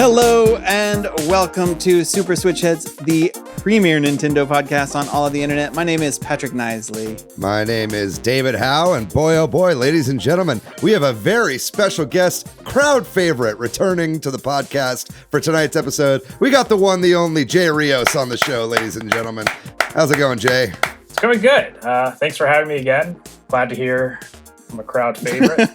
Hello and welcome to Super Switch Headz, the premier Nintendo podcast on all of the internet. My name is Patrick Knisley. My name is David Howe, and boy, oh boy, ladies and gentlemen, we have a very special guest, crowd favorite, returning to the podcast for tonight's episode. We got the one, the only Jay Rios on the show, ladies and gentlemen. How's it going, Jay? It's going good. Thanks for having me again. Glad to hear I'm a crowd favorite.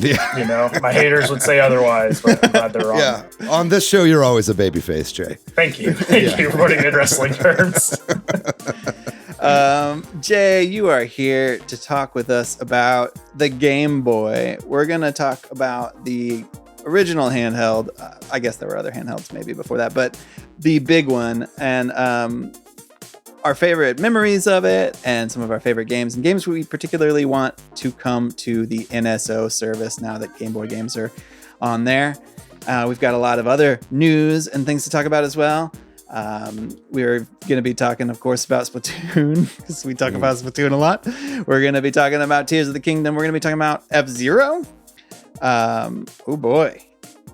Yeah. You know, my haters would say otherwise, but I'm glad they're wrong. Yeah, on this show, you're always a babyface, Jay. Thank you. Thank you for putting it in wrestling terms. Jay, you are here to talk with us about the Game Boy. We're going to talk about the original handheld. I guess there were other handhelds maybe before that, but the big one. And our favorite memories of it and some of our favorite games and games we particularly want to come to the NSO service now that Game Boy games are on there. We've got a lot of other news and things to talk about as well. We're going to be talking, of course, about Splatoon because we talk about Splatoon a lot. We're going to be talking about Tears of the Kingdom. We're going to be talking about F-Zero. Oh boy.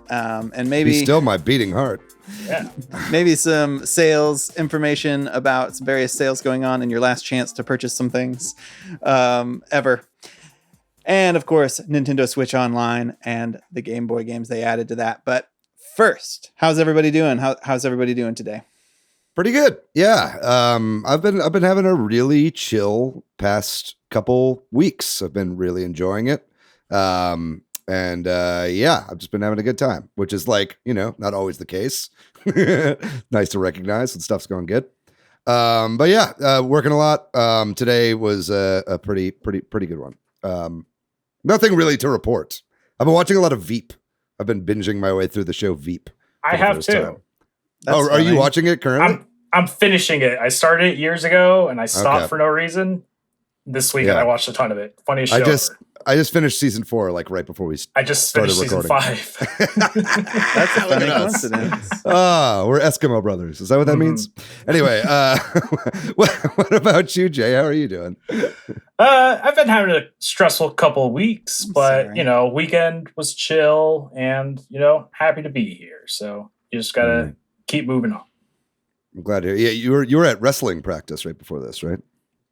And maybe He's still my beating heart. Yeah. Maybe some sales information about some various sales going on and your last chance to purchase some things ever. And of course, Nintendo Switch Online and the Game Boy games they added to that. But first, how's everybody doing? How's everybody doing today? Pretty good. Yeah. I've been having a really chill past couple weeks. I've been really enjoying it. And yeah, I've just been having a good time, which is like, you know, not always the case. Nice to recognize when stuff's going good. But yeah, working a lot. Today was a pretty good one. Nothing really to report. I've been watching a lot of Veep. I've been binging my way through the show Veep. I have too. Oh, are you watching it currently? I'm finishing it. I started it years ago and I stopped for no reason. This week I watched a ton of it. Funniest show I just finished season 4, like right before we I just finished season 5. That's a funny coincidence. We're Eskimo brothers. Is that what that means? Anyway, what about you, Jay? How are you doing? I've been having a stressful couple of weeks, but you know, weekend was chill and, you know, happy to be here. So you just gotta keep moving on. I'm glad to hear. Yeah, you were at wrestling practice right before this, right?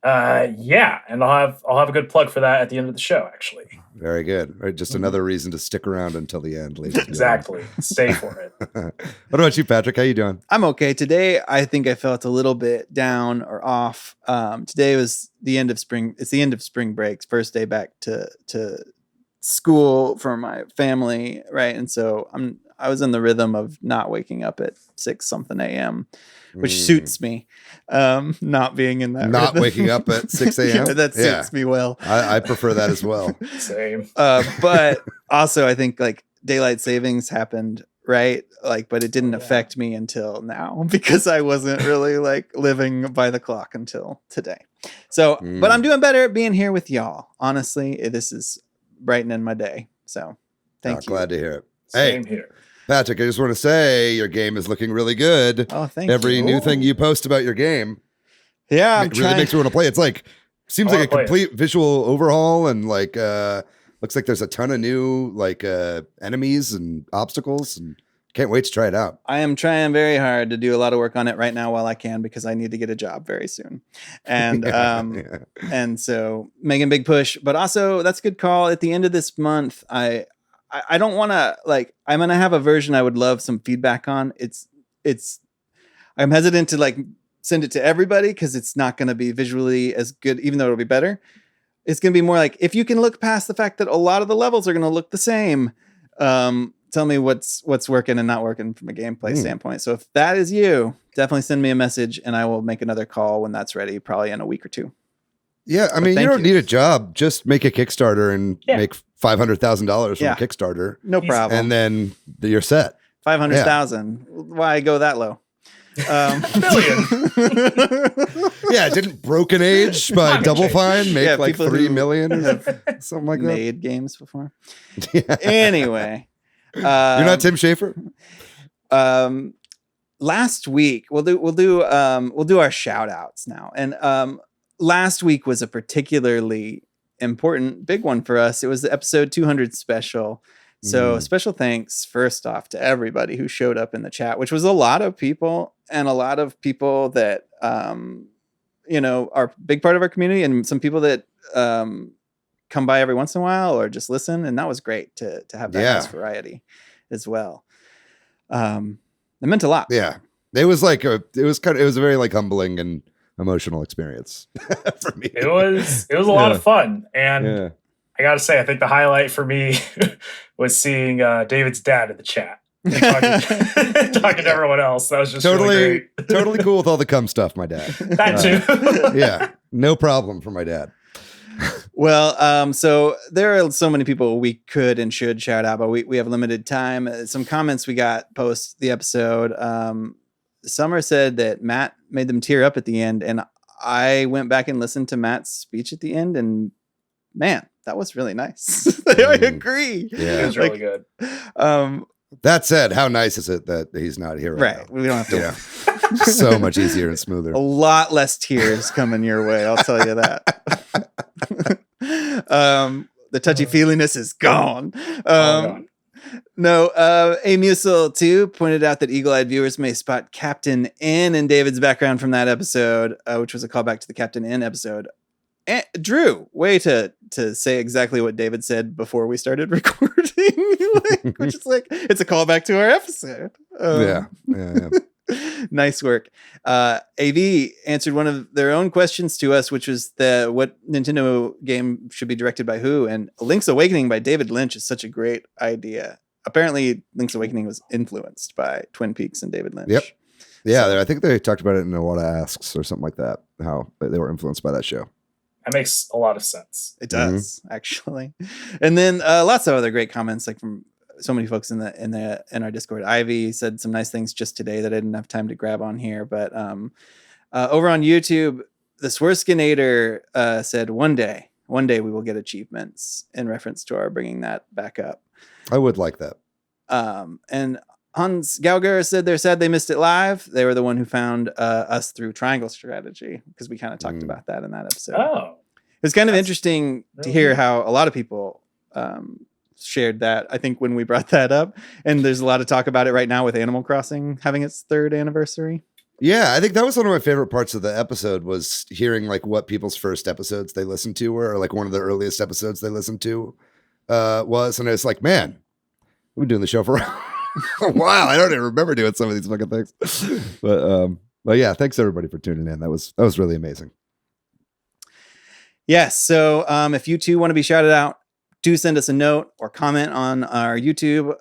Yeah, and I'll have a good plug for that at the end of the show, actually. Very good. Right, just another reason to stick around until the end. Exactly. Stay for it. What about you, Patrick? How you doing? I'm okay. Today, I think I felt a little bit down or off. Today was the end of spring. It's the end of spring breaks. First day back to school for my family, right? And so I was in the rhythm of not waking up at 6 something a.m., which suits me. Not being in that not rhythm. Waking up at 6 a.m. Yeah, that suits me well. I prefer that as well. Same. But also I think like daylight savings happened, right? Like, but it didn't affect me until now because I wasn't really like living by the clock until today. So, but I'm doing better at being here with y'all. Honestly, this is brightening my day. So thank you. Glad to hear it. Same here. Patrick, I just want to say your game is looking really good. Oh, thank you. Every new thing you post about your game, yeah, really makes me want to play. It's like seems like a complete visual overhaul, and like looks like there's a ton of new like enemies and obstacles, and can't wait to try it out. I am trying very hard to do a lot of work on it right now while I can because I need to get a job very soon, and and so making a big push. But also that's a good call. At the end of this month, I don't want to like, I'm going to have a version I would love some feedback on. I'm hesitant to like send it to everybody because it's not going to be visually as good, even though it'll be better. It's going to be more like, if you can look past the fact that a lot of the levels are going to look the same, tell me what's working and not working from a gameplay standpoint. So if that is you, definitely send me a message and I will make another call when that's ready, probably in a week or two. Yeah, I mean, you don't need a job. Just make a Kickstarter and make $500,000 from a Kickstarter. No problem. And then you're set. 500,000. Why go that low? Million. Yeah, didn't Broken Age by Double Fine make like 3 million or something like that? Made games before. Anyway. You're not Tim Schafer? Last week, we'll do our shout outs now. And last week was a particularly important big one for us. It was the episode 200 special. So special thanks first off to everybody who showed up in the chat, which was a lot of people and a lot of people that, you know, are a big part of our community and some people that come by every once in a while or just listen. And that was great to have that nice variety as well. It meant a lot. Yeah. It was like it was a very like humbling and emotional experience for me. It was a lot of fun. And I gotta say, I think the highlight for me was seeing David's dad in the chat. Talking to everyone else. That was just really great. Totally cool with all the cum stuff, my dad. That too. Yeah. No problem for my dad. Well, so there are so many people we could and should shout out, but we have limited time. Some comments we got post the episode. Summer said that Matt made them tear up at the end, and I went back and listened to Matt's speech at the end, and man, that was really nice. I agree. Yeah, it was really good. That said, how nice is it that he's not here right now? We don't have to. Yeah. So much easier and smoother. A lot less tears coming your way, I'll tell you that. The touchy-feeliness is gone. No, A Musel too pointed out that eagle-eyed viewers may spot Captain N in David's background from that episode, which was a callback to the Captain N episode. And Drew, way to say exactly what David said before we started recording, which is like it's a callback to our episode. Yeah. Nice work. AV answered one of their own questions to us, which was what Nintendo game should be directed by who, and Link's Awakening by David Lynch is such a great idea. Apparently, Link's Awakening was influenced by Twin Peaks and David Lynch. Yep. Yeah, I think they talked about it in a lot of asks or something like that, how they were influenced by that show. That makes a lot of sense. It does, actually. And then lots of other great comments, like from so many folks in our Discord. Ivy said some nice things just today that I didn't have time to grab on here. But over on YouTube, the Swerskinator said, one day we will get achievements in reference to our bringing that back up. I would like that. And Hans Gauger said they're sad they missed it live. They were the one who found us through Triangle Strategy, because we kind of talked about that in that episode. Oh, it was kind of interesting to hear how a lot of people shared that, I think, when we brought that up. And there's a lot of talk about it right now with Animal Crossing having its 3rd anniversary. Yeah, I think that was one of my favorite parts of the episode, was hearing like what people's first episodes they listened to were, or like one of the earliest episodes they listened to was. And it's like, man, we've been doing the show for a while. I don't even remember doing some of these fucking things. But yeah, thanks everybody for tuning in. That was really amazing. Yes. So if you too want to be shouted out, do send us a note or comment on our YouTube.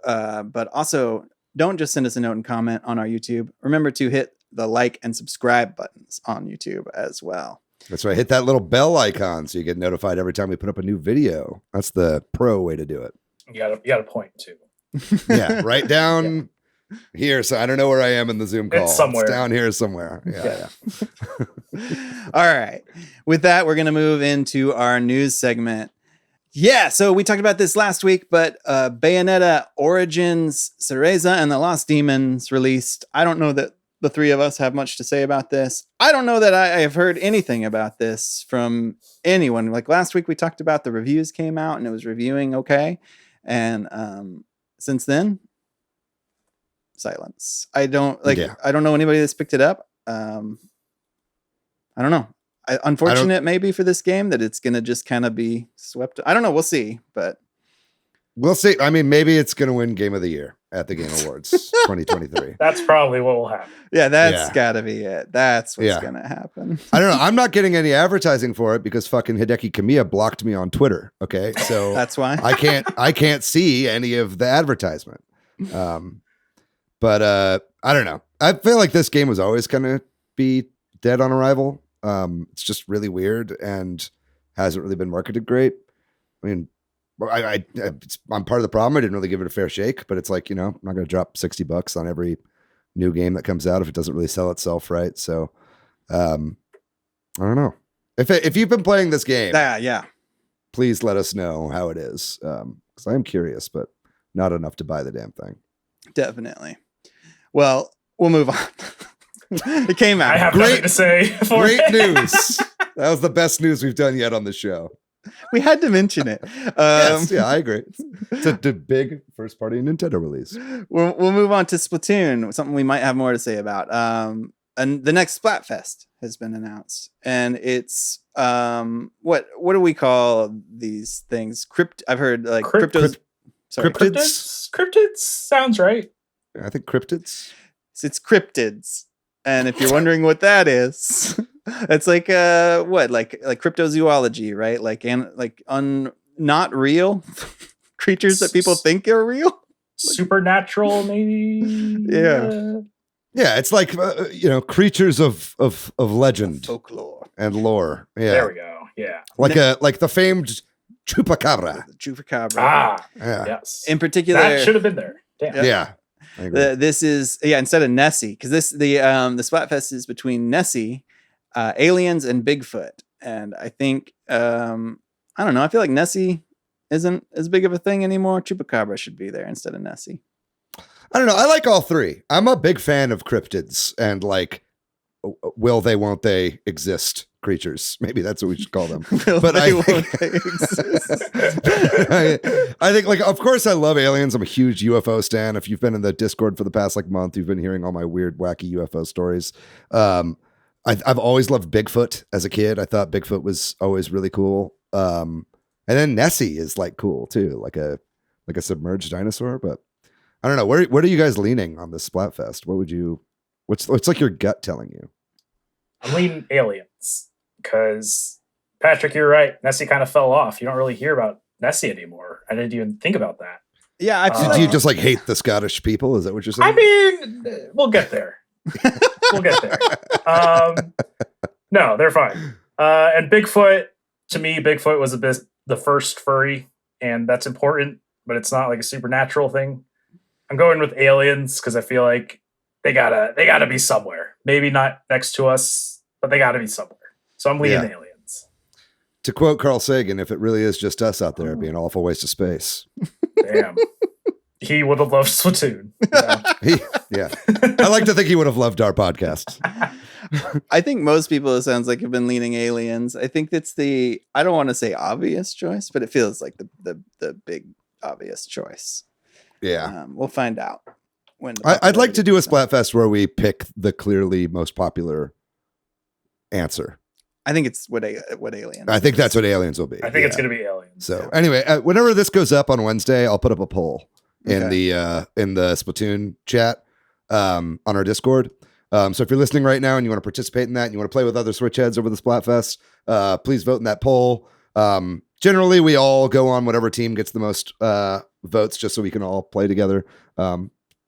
But also, don't just send us a note and comment on our YouTube. Remember to hit the like and subscribe buttons on YouTube as well. That's right. Hit that little bell icon so you get notified every time we put up a new video. That's the pro way to do it. You got a point too. Yeah, right down here. So I don't know where I am in the Zoom call. It's somewhere. It's down here somewhere. Yeah. All right. With that, we're going to move into our news segment. Yeah, so we talked about this last week, but Bayonetta Origins, Cereza, and the Lost Demons released. I don't know that the three of us have much to say about this. I don't know that I have heard anything about this from anyone. Like last week, we talked about the reviews came out and it was reviewing okay. And since then, silence. I don't know anybody that's picked it up. I don't know. Unfortunate maybe for this game that it's going to just kind of be swept. I don't know. We'll see, but we'll see. I mean, maybe it's going to win Game of the Year at the Game Awards 2023. That's probably what will happen. Yeah, that's gotta be it. That's what's going to happen. I don't know. I'm not getting any advertising for it because fucking Hideki Kamiya blocked me on Twitter. Okay. So that's why I can't see any of the advertisement. But I don't know. I feel like this game was always going to be dead on arrival. It's just really weird and hasn't really been marketed great. I mean, I'm part of the problem. I didn't really give it a fair shake, but it's like, you know, I'm not going to drop $60 on every new game that comes out if it doesn't really sell itself right. So, I don't know. If you've been playing this game, please let us know how it is. Because I am curious, but not enough to buy the damn thing. Definitely. Well, we'll move on. It came out. I have nothing to say. Great news. That was the best news we've done yet on the show. We had to mention it. Yes, yeah, I agree. It's a big first-party Nintendo release. We'll move on to Splatoon, something we might have more to say about. And the next Splatfest has been announced, and it's what do we call these things? I've heard like cryptos. Cryptids sounds right. I think cryptids. It's cryptids, and if you're wondering what that is, it's like like cryptozoology, right? Like not real creatures that people think are real, supernatural, maybe. Yeah. Yeah, it's like creatures of legend, folklore, and lore. Yeah, there we go. Yeah, like the famed chupacabra. Chupacabra. Ah, yeah. Yes. In particular, that should have been there. Damn. Yeah. This is instead of Nessie, because the Splatfest is between Nessie, aliens, and Bigfoot, and I think I don't know. I feel like Nessie isn't as big of a thing anymore. Chupacabra should be there instead of Nessie. I don't know. I like all three. I'm a big fan of cryptids and like will they, won't they exist creatures. Maybe that's what we should call them. But I think like, of course I love aliens. I'm a huge UFO stan. If you've been in the Discord for the past like month, you've been hearing all my weird, wacky UFO stories. I've always loved Bigfoot as a kid. I thought Bigfoot was always really cool. And then Nessie is like cool too, like a submerged dinosaur, but I don't know. Where are you guys leaning on this Splatfest? What's like your gut telling you? I'm leaning aliens because Patrick, you're right. Nessie kind of fell off. You don't really hear about Nessie anymore. I didn't even think about that. Yeah, I feel do you just like hate the Scottish people? Is that what you're saying? I mean, we'll get there. We'll get there. No, they're fine. And Bigfoot, to me, Bigfoot was the first furry, and that's important, but it's not like a supernatural thing. I'm going with aliens because I feel like they gotta be somewhere. Maybe not next to us, but they gotta be somewhere. So I'm leaning aliens. To quote Carl Sagan, if it really is just us out there, it'd be an awful waste of space. Damn. He would have loved Splatoon. Yeah. I like to think he would have loved our podcast. I think most people, it sounds like, have been leaning aliens. I think it's I don't want to say obvious choice, but it feels like the big obvious choice. Yeah. We'll find out. I'd like to do a Splatfest where we pick the clearly most popular answer. I think it's what aliens. I think that's what aliens will be. I think it's going to be aliens. So anyway, whenever this goes up on Wednesday, I'll put up a poll in the Splatoon chat on our Discord. So if you're listening right now and you want to participate in that and you want to play with other Switch Heads over the Splatfest, please vote in that poll. Generally, we all go on whatever team gets the most votes, just so we can all play together.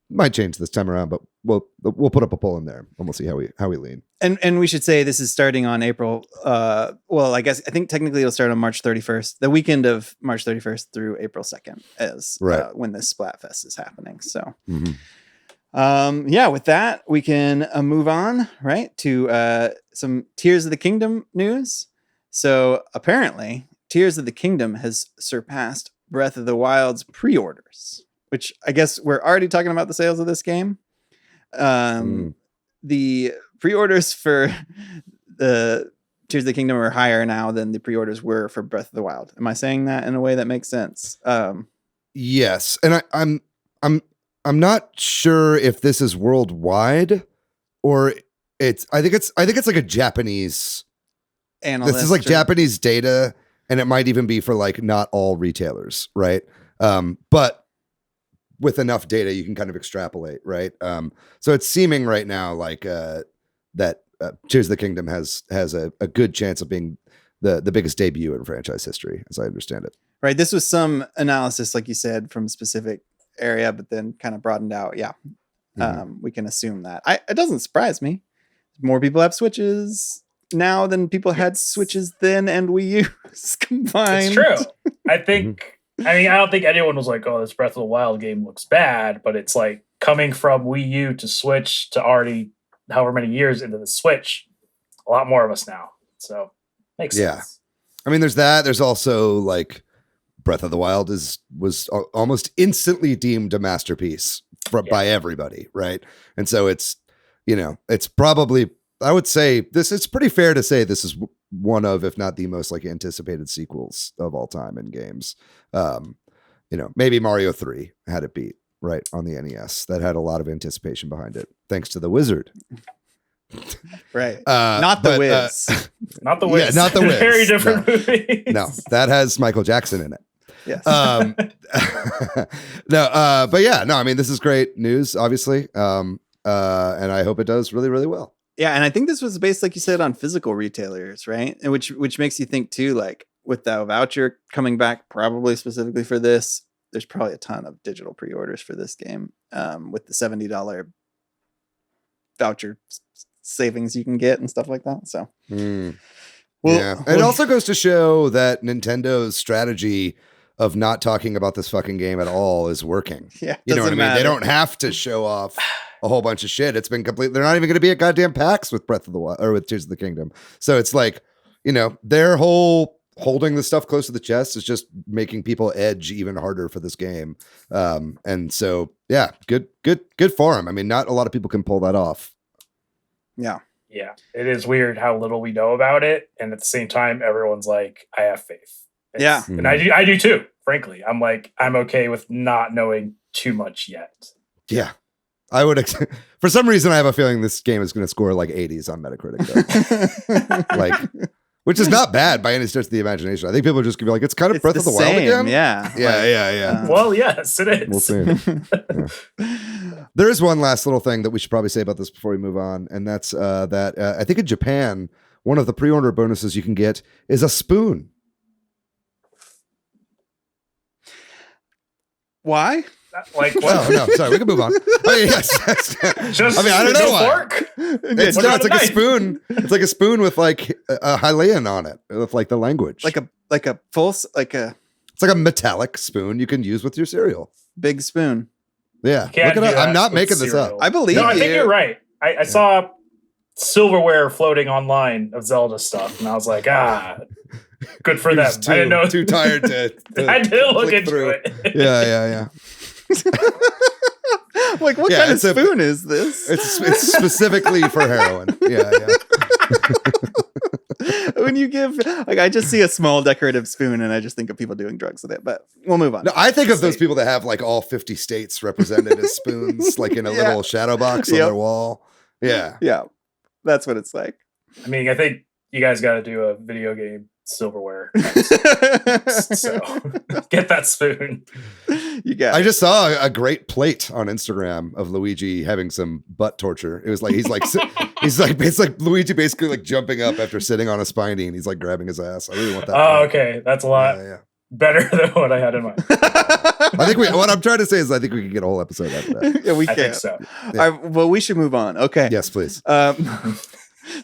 Might change this time around, but we'll put up a poll in there and we'll see how we lean. And we should say this is starting on April. I think technically it'll start on March 31st, the weekend of March 31st through April 2nd, as when this Splatfest is happening. So, with that we can move on to some Tears of the Kingdom news. So apparently, Tears of the Kingdom has surpassed Breath of the Wild's pre-orders, which I guess we're already talking about the sales of this game. The pre-orders for the Tears of the Kingdom are higher now than the pre-orders were for Breath of the Wild. Am I saying that in a way that makes sense? Yes, and I'm not sure if this is worldwide or I think it's like a Japanese analyst. This is like Japanese data, and it might even be for like not all retailers, right? But with enough data, you can kind of extrapolate, right? So it's seeming right now like that Tears of the Kingdom has a good chance of being the biggest debut in franchise history, as I understand it. Right. This was some analysis, like you said, from a specific area, but then kind of broadened out. Yeah. We can assume that. It doesn't surprise me. More people have Switches now than people had Switches then and Wii U's combined. It's true. I think... I mean, I don't think anyone was like, oh, this Breath of the Wild game looks bad, but it's like coming from Wii U to Switch to already however many years into the Switch, a lot more of us now. So makes sense. I mean, there's that. There's also like Breath of the Wild was almost instantly deemed a masterpiece by everybody, right? And so it's probably, I would say it's pretty fair to say this is one of, if not the most like anticipated sequels of all time in games. Maybe Mario 3 had it beat right on the NES. That had a lot of anticipation behind it, thanks to the Wizard. Right. Not the Wiz. Not the Wiz. Yeah, not the Wiz. Very different movie. No, that has Michael Jackson in it. Yes. But yeah, no, I mean, this is great news, obviously. And I hope it does really, really well. Yeah, and I think this was based, like you said, on physical retailers, right? And which makes you think too, like with the voucher coming back, probably specifically for this, there's probably a ton of digital pre-orders for this game, with the $70 voucher savings you can get and stuff like that. So, it also goes to show that Nintendo's strategy of not talking about this fucking game at all is working. Yeah, you know what I mean? They don't have to show off a whole bunch of shit. It's been complete. They're not even going to be at goddamn PAX with Breath of the Wild or with Tears of the Kingdom. So it's like, their whole holding the stuff close to the chest is just making people edge even harder for this game. And so, yeah, good for them. I mean, not a lot of people can pull that off. Yeah. Yeah. It is weird how little we know about it. And at the same time, everyone's like, I have faith. Yeah. And I do too, frankly. I'm like, I'm okay with not knowing too much yet. Yeah. I would, for some reason, I have a feeling this game is going to score like 80s on Metacritic. Which is not bad by any stretch of the imagination. I think people are just going to be like, it's kind of Breath of the Wild again. Yeah. Yeah. Well, yes, it is. We'll see. There is one last little thing that we should probably say about this before we move on. And that's that I think in Japan, one of the pre-order bonuses you can get is a spoon. Why? Like what? Oh, no, sorry, we can move on. Yes. Just, I mean, I don't know why. Fork? It's like a spoon. It's like a spoon with like a Hylian on it, with like the language. It's like a metallic spoon you can use with your cereal. Big spoon. Yeah, look it up. I'm not making this up. I believe. No, I think you're right. I saw silverware floating online of Zelda stuff, and I was like, good for them. I didn't know. Too tired to I didn't look into through. it. Yeah. Like, what kind of spoon is this? It's specifically for heroin. Yeah. When you give, like, I just see a small decorative spoon and I just think of people doing drugs with it, but we'll move on. No, I think of those people that have like all 50 states represented as spoons, like in a little shadow box on their wall. Yeah. Yeah. That's what it's like. I mean, I think you guys got to do a video game silverware. So get that spoon. I just saw a great plate on Instagram of Luigi having some butt torture. It was like it's like Luigi basically like jumping up after sitting on a spiny and he's like grabbing his ass. I really want that. Oh, okay, that's a lot better than what I had in mind. I think what I'm trying to say is I think we can get a whole episode out of that. Yeah, we can. I think so. Yeah. All right, well, we should move on. Okay. Yes, please.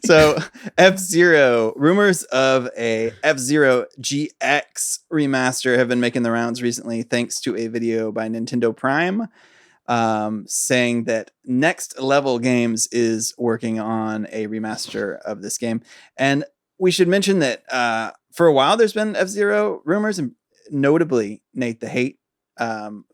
So F-Zero, rumors of a F-Zero GX remaster have been making the rounds recently, thanks to a video by Nintendo Prime, saying that Next Level Games is working on a remaster of this game. And we should mention that for a while there's been F-Zero rumors, and notably Nate the Hate,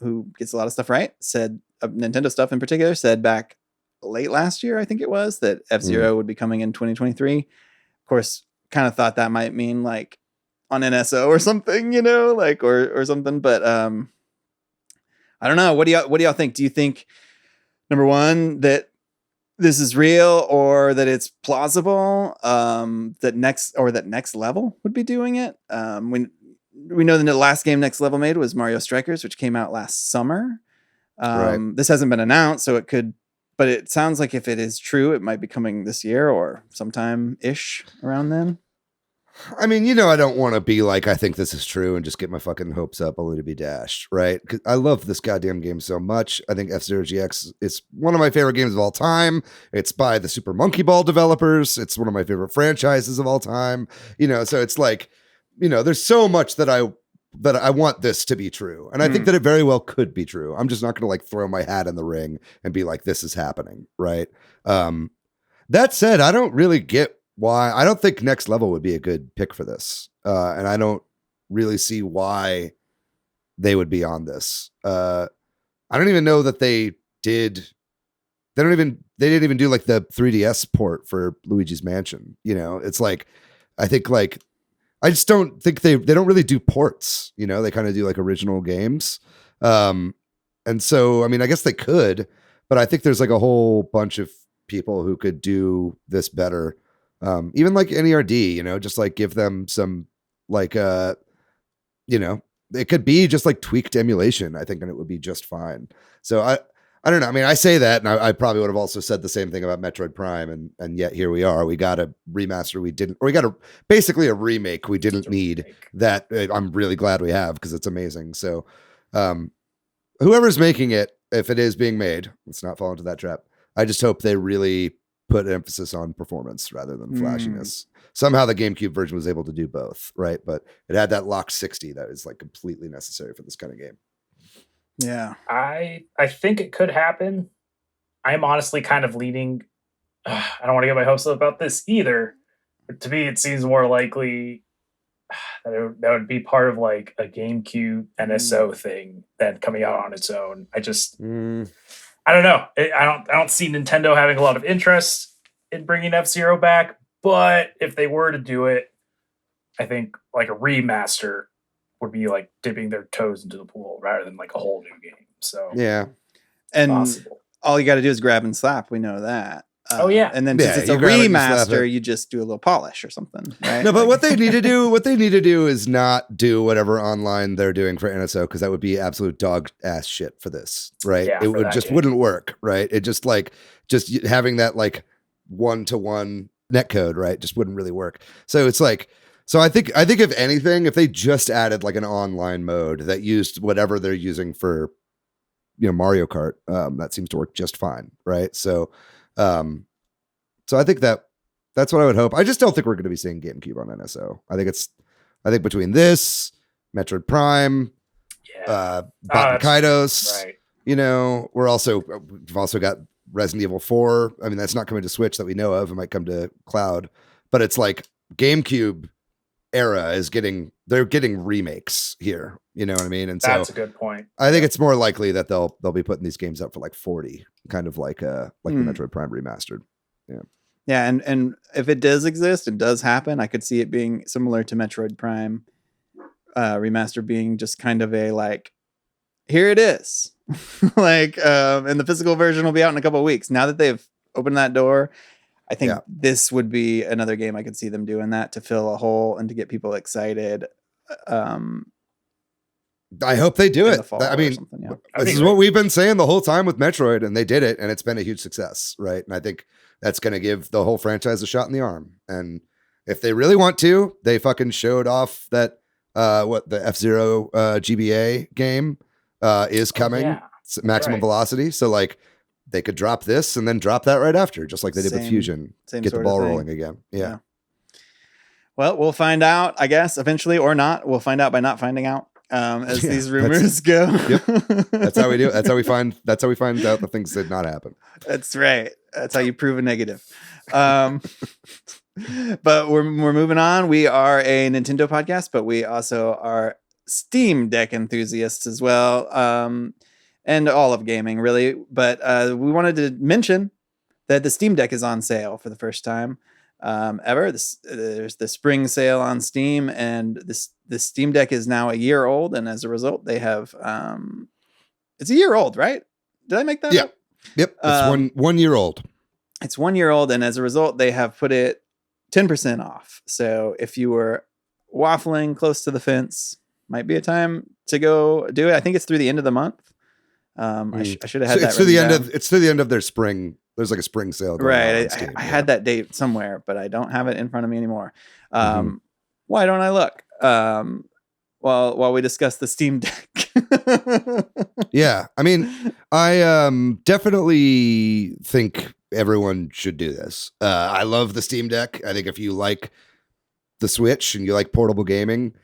who gets a lot of stuff right, said Nintendo stuff in particular, said back late last year, I think it was, that F-Zero would be coming in 2023. Of course, kind of thought that might mean like on NSO or something, like or something. But I don't know. What do y'all think? Do you think, number one, that this is real, or that it's plausible that Next Level would be doing it? When we know the last game Next Level made was Mario Strikers, which came out last summer. Right. This hasn't been announced, so it could. But it sounds like if it is true, it might be coming this year or sometime-ish around then. I mean, I don't want to be like, I think this is true and just get my fucking hopes up only to be dashed, right? Because I love this goddamn game so much. I think F-Zero GX is one of my favorite games of all time. It's by the Super Monkey Ball developers. It's one of my favorite franchises of all time. So it's like, there's so much that I want this to be true. And I think that it very well could be true. I'm just not going to like throw my hat in the ring and be like, this is happening. Right. That said, I don't really get why. I don't think Next Level would be a good pick for this. And I don't really see why they would be on this. I don't even know that they did. They didn't even do like the 3DS port for Luigi's Mansion. It's like, I think like I just don't think they don't really do ports. You know, they kind of do like original games. And so I mean, I guess they could, but I think there's like a whole bunch of people who could do this better. Even like NERD, you know, just like give them some like you know, it could be just like tweaked emulation, I think, and it would be just fine. So I don't know. I mean, I say that, and I probably would have also said the same thing about Metroid Prime, and yet here we are. We got a remaster we didn't, or we got basically a remake we didn't need. That I'm really glad we have because it's amazing. So, whoever's making it, if it is being made, let's not fall into that trap. I just hope they really put emphasis on performance rather than flashiness. Somehow the GameCube version was able to do both, right? But it had that locked 60 that is like completely necessary for this kind of game. Yeah. I think it could happen. I'm honestly kind of leaning. I don't want to get my hopes up about this either. But to me, it seems more likely that would be part of like a GameCube NSO thing than coming out on its own. I just, I don't know. I don't see Nintendo having a lot of interest in bringing F-Zero back. But if they were to do it, I think like a remaster would be like dipping their toes into the pool rather than like a whole new game. So yeah, and possible. All you got to do is grab and slap. We know that. Oh yeah, and then since it's a remaster, you just do a little polish or something, right? No, but what they need to do is not do whatever online they're doing for NSO, because that would be absolute dog ass shit for this, right? Yeah, it would just wouldn't work, right? It just having that like 1-to-1 netcode, right, just wouldn't really work. So it's like. So I think if anything, if they just added like an online mode that used whatever they're using for, you know, Mario Kart, that seems to work just fine, right? So, so I think that's what I would hope. I just don't think we're going to be seeing GameCube on NSO. I think between this, Metroid Prime, Baten Kaitos, right. You know, we've also got Resident Evil 4. I mean, that's not coming to Switch that we know of. It might come to cloud, but it's like GameCube era is getting remakes here, you know what I mean? And so that's a good point. I think it's more likely that they'll be putting these games up for like 40, kind of like the Metroid Prime remastered. Yeah, and if it does exist, it does happen, I could see it being similar to Metroid Prime remaster, being just kind of a like, here it is. Like and the physical version will be out in a couple of weeks. Now that they've opened that door, I think this would be another game I could see them doing that to fill a hole and to get people excited. I hope they do it. I mean, this is what we've been saying the whole time with Metroid, and they did it, and it's been a huge success, right? And I think that's going to give the whole franchise a shot in the arm. And if they really want to, they fucking showed off that the F-Zero GBA game is coming, maximum velocity. So like, they could drop this and then drop that right after, just like they did with Fusion. Get the ball rolling again. Yeah. Well, we'll find out, I guess, eventually, or not. We'll find out by not finding out as these rumors go. Yep. That's how we do it. That's how we find out the things did not happen. That's right. That's how you prove a negative. But we're moving on. We are a Nintendo podcast, but we also are Steam Deck enthusiasts as well. And all of gaming, really. But we wanted to mention that the Steam Deck is on sale for the first time ever. There's the spring sale on Steam, and the Steam Deck is now a year old. And as a result, they have it's a year old, right? Did I make that up? Yep. It's 1 year old. It's 1 year old, and as a result, they have put it 10% off. So if you were waffling close to the fence, might be a time to go do it. I think it's through the end of the month. I should have had that. It's through the end of their spring. There's like a spring sale going on on Steam. I had that date somewhere, but I don't have it in front of me anymore. Why don't I look? While we discuss the Steam Deck. Yeah, I mean, I definitely think everyone should do this. I love the Steam Deck. I think if you like the Switch and you like portable gaming,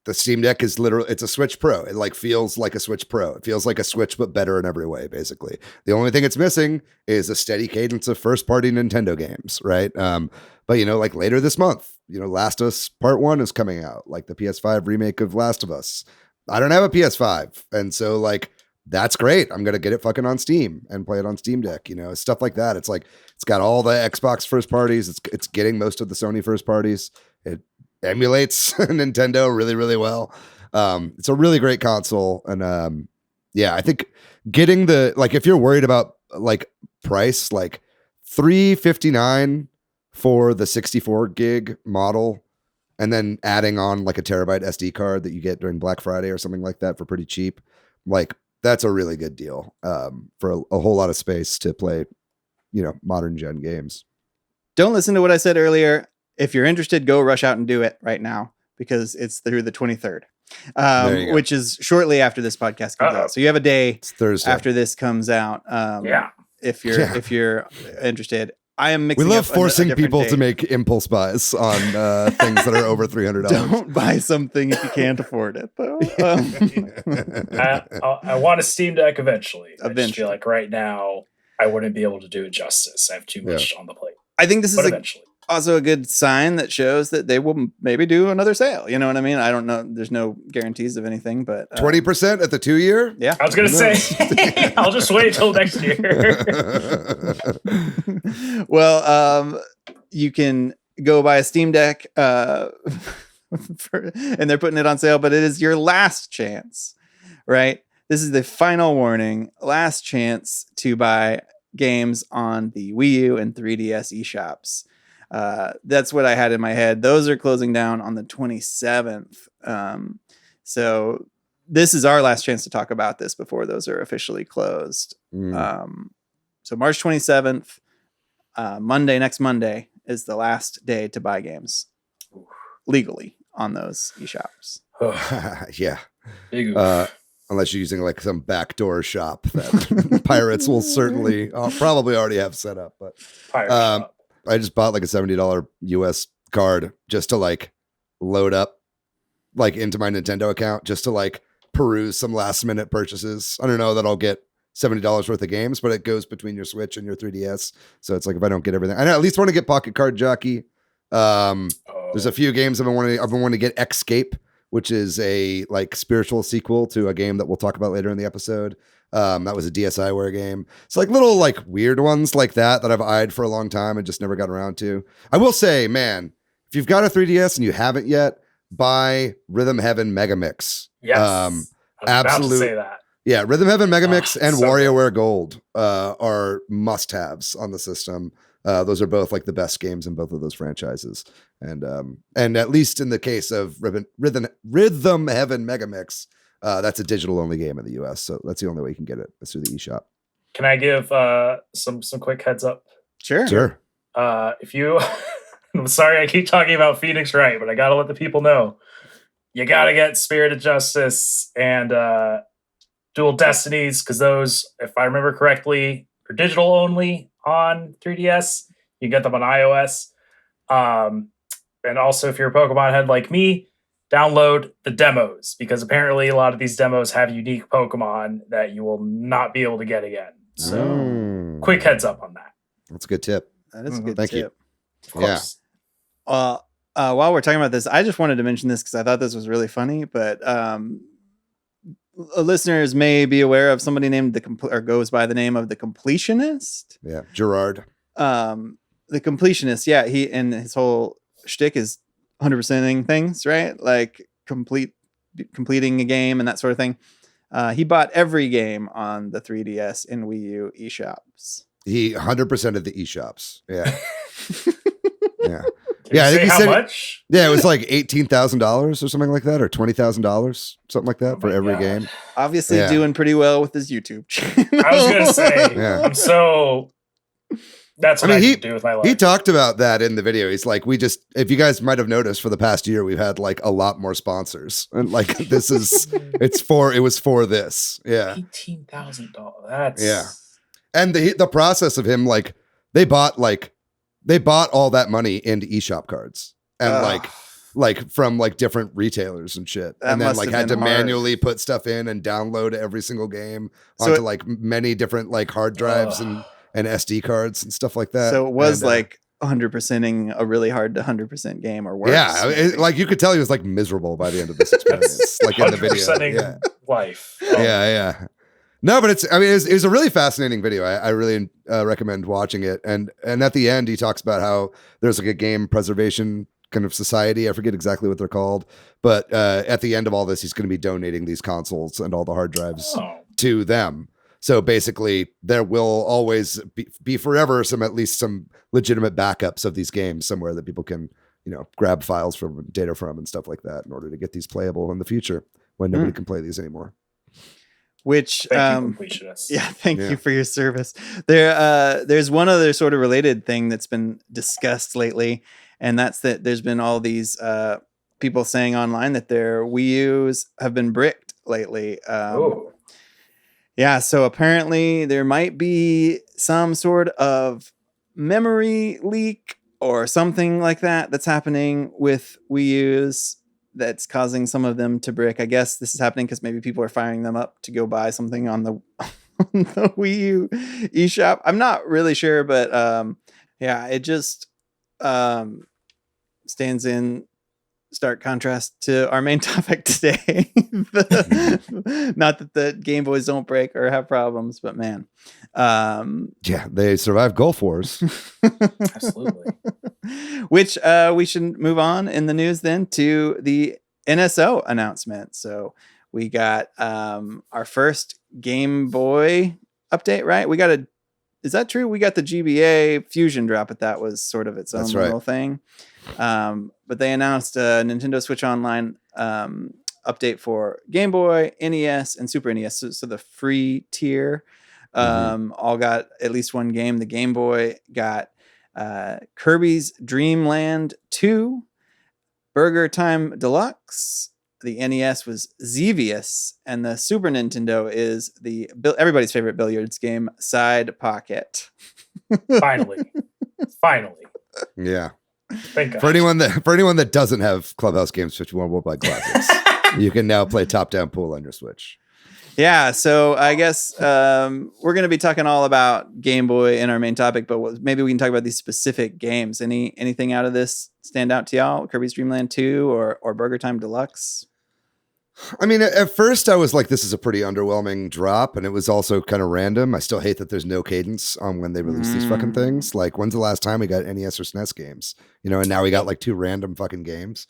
the Steam Deck is it's a Switch Pro. It like feels like a Switch Pro. It feels like a Switch, but better in every way, basically. The only thing it's missing is a steady cadence of first-party Nintendo games, right? But, you know, like later this month, you know, Last of Us Part 1 is coming out, like the PS5 remake of Last of Us. I don't have a PS5, and so, like, that's great. I'm going to get it fucking on Steam and play it on Steam Deck, you know, stuff like that. It's like, it's got all the Xbox first parties. It's getting most of the Sony first parties. it emulates Nintendo really, really well. It's a really great console, and I think getting if you're worried about like price, like $359 for the 64 gig model, and then adding on like a terabyte SD card that you get during Black Friday or something like that for pretty cheap. Like that's a really good deal for a whole lot of space to play, modern gen games. Don't listen to what I said earlier. If you're interested, go rush out and do it right now because it's through the 23rd, which is shortly after this podcast comes out. So you have a day It's Thursday. after this comes out. If you're interested. I am mixing. We love up forcing a different people day. to make impulse buys on things that are over $300. Don't buy something if you can't afford it, though. I want a Steam Deck eventually. I just Eventually. feel like right now I wouldn't be able to do it justice. I have too much on the plate. I think this But is eventually. also a good sign that shows that they will maybe do another sale. You know what I mean? I don't know. There's no guarantees of anything, but 20% at the 2-year? Yeah. I was going to say, I'll just wait till next year. Well, you can go buy a Steam Deck, and they're putting it on sale, but it is your last chance, right? This is the final warning, last chance to buy games on the Wii U and 3DS eShops. That's what I had in my head. Those are closing down on the 27th. So this is our last chance to talk about this before those are officially closed. So March 27th, next Monday is the last day to buy games legally on those eShops. Yeah. Big Unless you're using like some backdoor shop that pirates will certainly probably already have set up. But pirate shop. I just bought like a $70 US card just to like load up like into my Nintendo account just to like peruse some last minute purchases. I don't know that I'll get $70 worth of games, but it goes between your Switch and your 3DS. So it's like if I don't get everything, I at least want to get Pocket Card Jockey. There's a few games I've been wanting to get Escape, which is a like spiritual sequel to a game that we'll talk about later in the episode. That was a DSiWare game. It's like little like weird ones like that I've eyed for a long time and just never got around to. I will say, man, if you've got a 3DS and you haven't yet, buy Rhythm Heaven Mega Mix. Yes. I was about to say that. Yeah, Rhythm Heaven Mega Mix and so WarioWare Gold are must-haves on the system. Those are both like the best games in both of those franchises. And at least in the case of Rhythm Heaven Mega Mix, that's a digital only game in the US. So that's the only way you can get it. It's through the eShop. Can I give some quick heads up? Sure. If you, I'm sorry I keep talking about Phoenix Wright, but I got to let the people know. You got to get Spirit of Justice and Dual Destinies, because those, if I remember correctly, are digital only on 3DS. You get them on iOS. And also, if you're a Pokemon head like me, download the demos, because apparently a lot of these demos have unique Pokemon that you will not be able to get again. So, quick heads up on that. That's a good tip. That is a good Thank tip. you. Of course. While we're talking about this, I just wanted to mention this because I thought this was really funny, but listeners may be aware of somebody named or goes by the name of the Completionist. Yeah, Gerard. The Completionist, yeah, he and his whole shtick is 100%ing things, right? Like completing a game and that sort of thing. He bought every game on the 3DS and Wii U eShops. He 100% of the eShops. Yeah. Yeah. Can you I think say he how said much? Yeah, it was like $18,000 or something like that, or $20,000, something like that for my every God. game. Obviously Yeah. doing pretty well with his YouTube channel. I was going to say, Yeah. that's what I need to do with my life. He talked about that in the video. He's like, if you guys might have noticed for the past year, we've had like a lot more sponsors. And like, it was for this. Yeah. $18,000. That's Yeah. And the process of him, like, they bought all that money into eShop cards and like from like different retailers and shit. That And then must like have had to been hard. manually put stuff in and download every single game So onto it- like many different like hard drives and SD cards and stuff like that. So it was And, like 100%ing a really hard to 100% game or worse. yeah, like you could tell he was like miserable by the end of this experience, like in the video. 100%ing Yeah. life. Yeah. No, but it's a really fascinating video. I really recommend watching it. And at the end, he talks about how there's like a game preservation kind of society. I forget exactly what they're called, but at the end of all this, he's going to be donating these consoles and all the hard drives to them. So basically, there will always be forever at least some legitimate backups of these games somewhere that people can, grab files from, data from, and stuff like that in order to get these playable in the future when nobody can play these anymore. Which, thank you for your service. There's one other sort of related thing that's been discussed lately, and that's that there's been all these people saying online that their Wii U's have been bricked lately. Yeah, so apparently there might be some sort of memory leak or something like that that's happening with Wii U's that's causing some of them to brick. I guess this is happening because maybe people are firing them up to go buy something on the, on the Wii U eShop. I'm not really sure, but it just stands in stark contrast to our main topic today. Not that the Game Boys don't break or have problems, but man. They survived Gulf Wars. Absolutely. Which we should move on in the news then to the NSO announcement. So we got our first Game Boy update, right? Is that true? We got the GBA Fusion drop, but that was sort of its own little thing. But they announced a Nintendo Switch Online update for Game Boy, NES, and Super NES. So the free tier all got at least one game. The Game Boy got Kirby's Dream Land 2, Burger Time Deluxe. The NES was Xevious, and the Super Nintendo is everybody's favorite billiards game, Side Pocket. Finally. Yeah. Thank God. For anyone that doesn't have Clubhouse Games 51 Worldwide Classics, you can now play top-down pool on your Switch. Yeah, so I guess we're going to be talking all about Game Boy in our main topic, but maybe we can talk about these specific games. Anything out of this stand out to y'all? Kirby's Dream Land 2 or Burger Time Deluxe? I mean, at first I was like, this is a pretty underwhelming drop, and it was also kind of random. I still hate that there's no cadence on when they release these fucking things. Like, when's the last time we got NES or SNES games? And now we got like 2 random fucking games,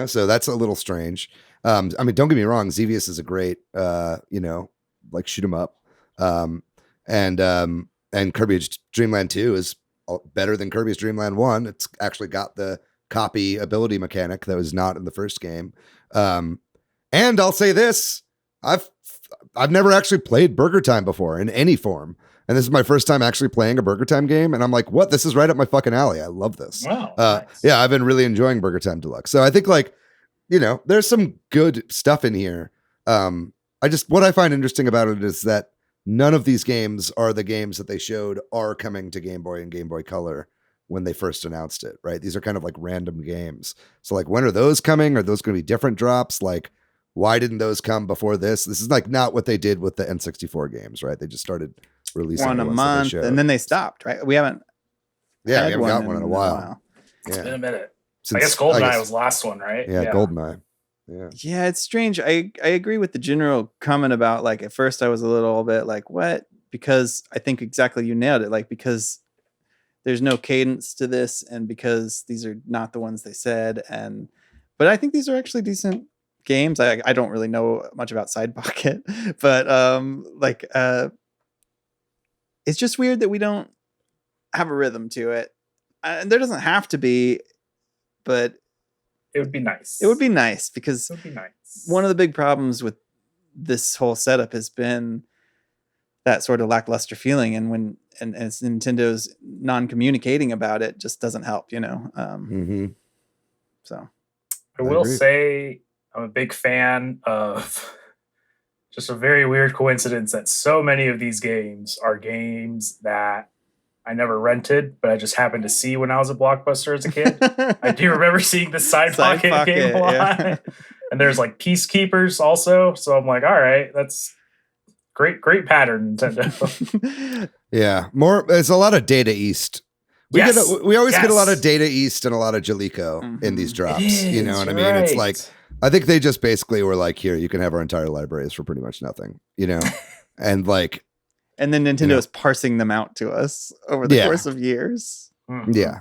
so that's a little strange. I mean, don't get me wrong, Xevious is a great, like shoot 'em up. And Kirby's Dream Land 2 is better than Kirby's Dream Land 1. It's actually got the copy ability mechanic that was not in the first game. And I'll say this, I've never actually played Burger Time before in any form. And this is my first time actually playing a Burger Time game. And I'm like, what? This is right up my fucking alley. I love this. Wow. Nice. Yeah, I've been really enjoying Burger Time Deluxe. So I think there's some good stuff in here. What I find interesting about it is that none of these games are the games that they showed are coming to Game Boy and Game Boy Color when they first announced it, right? These are kind of like random games. So like, when are those coming? Are those going to be different drops? Like, why didn't those come before this? This is like not what they did with the N64 games, right? They just started releasing one a month and then they stopped, right? We haven't got one in a while. It's been a minute. I guess GoldenEye was the last one, right? Yeah. GoldenEye. Yeah, it's strange. I agree with the general comment about, like, at first I was a little bit like, what? Because I think exactly you nailed it. Like, because there's no cadence to this, and because these are not the ones they said. But I think these are actually decent games. I don't really know much about Side Pocket, but it's just weird that we don't have a rhythm to it. And there doesn't have to be, but it would be nice. It would be nice, because it would be nice. One of the big problems with this whole setup has been that sort of lackluster feeling, and it's Nintendo's non-communicating about it just doesn't help, So I will say I'm a big fan of just a very weird coincidence that so many of these games are games that I never rented, but I just happened to see when I was at Blockbuster as a kid. I do remember seeing the Side Pocket game a lot. Yeah. And there's like Peacekeepers also. So I'm like, all right, that's great pattern, Nintendo. Yeah. It's a lot of Data East. We always get a lot of Data East and a lot of Jaleco in these drops. You know what I mean? Right. It's like, I think they just basically were like, here, you can have our entire libraries for pretty much nothing, and like, and then Nintendo is parsing them out to us over the course of years. Yeah.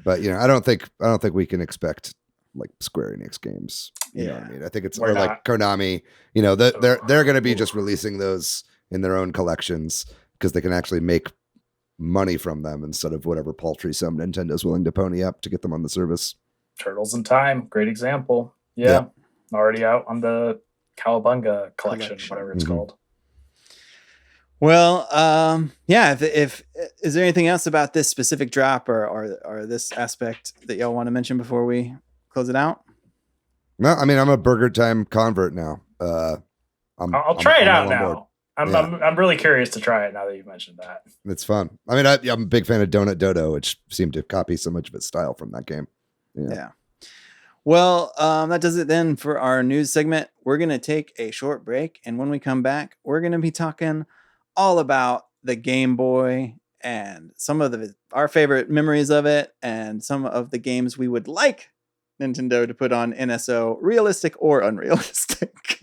But I don't think we can expect like Square Enix games. You know what I mean? I think it's or like Konami. They're going to be just releasing those in their own collections because they can actually make money from them instead of whatever paltry sum Nintendo's willing to pony up to get them on the service. Turtles in Time, great example. Yeah, yep. Already out on the Cowabunga collection, whatever it's called. Well, if is there anything else about this specific drop or this aspect that y'all want to mention before we close it out? No, I mean, I'm a Burger Time convert now. I'll try it out now. I'm really curious to try it now that you mentioned that. It's fun. I mean, I'm a big fan of Donut Dodo, which seemed to copy so much of its style from that game. Yeah. Well, that does it then for our news segment. We're going to take a short break. And when we come back, we're going to be talking all about the Game Boy and some of our favorite memories of it and some of the games we would like Nintendo to put on NSO, realistic or unrealistic.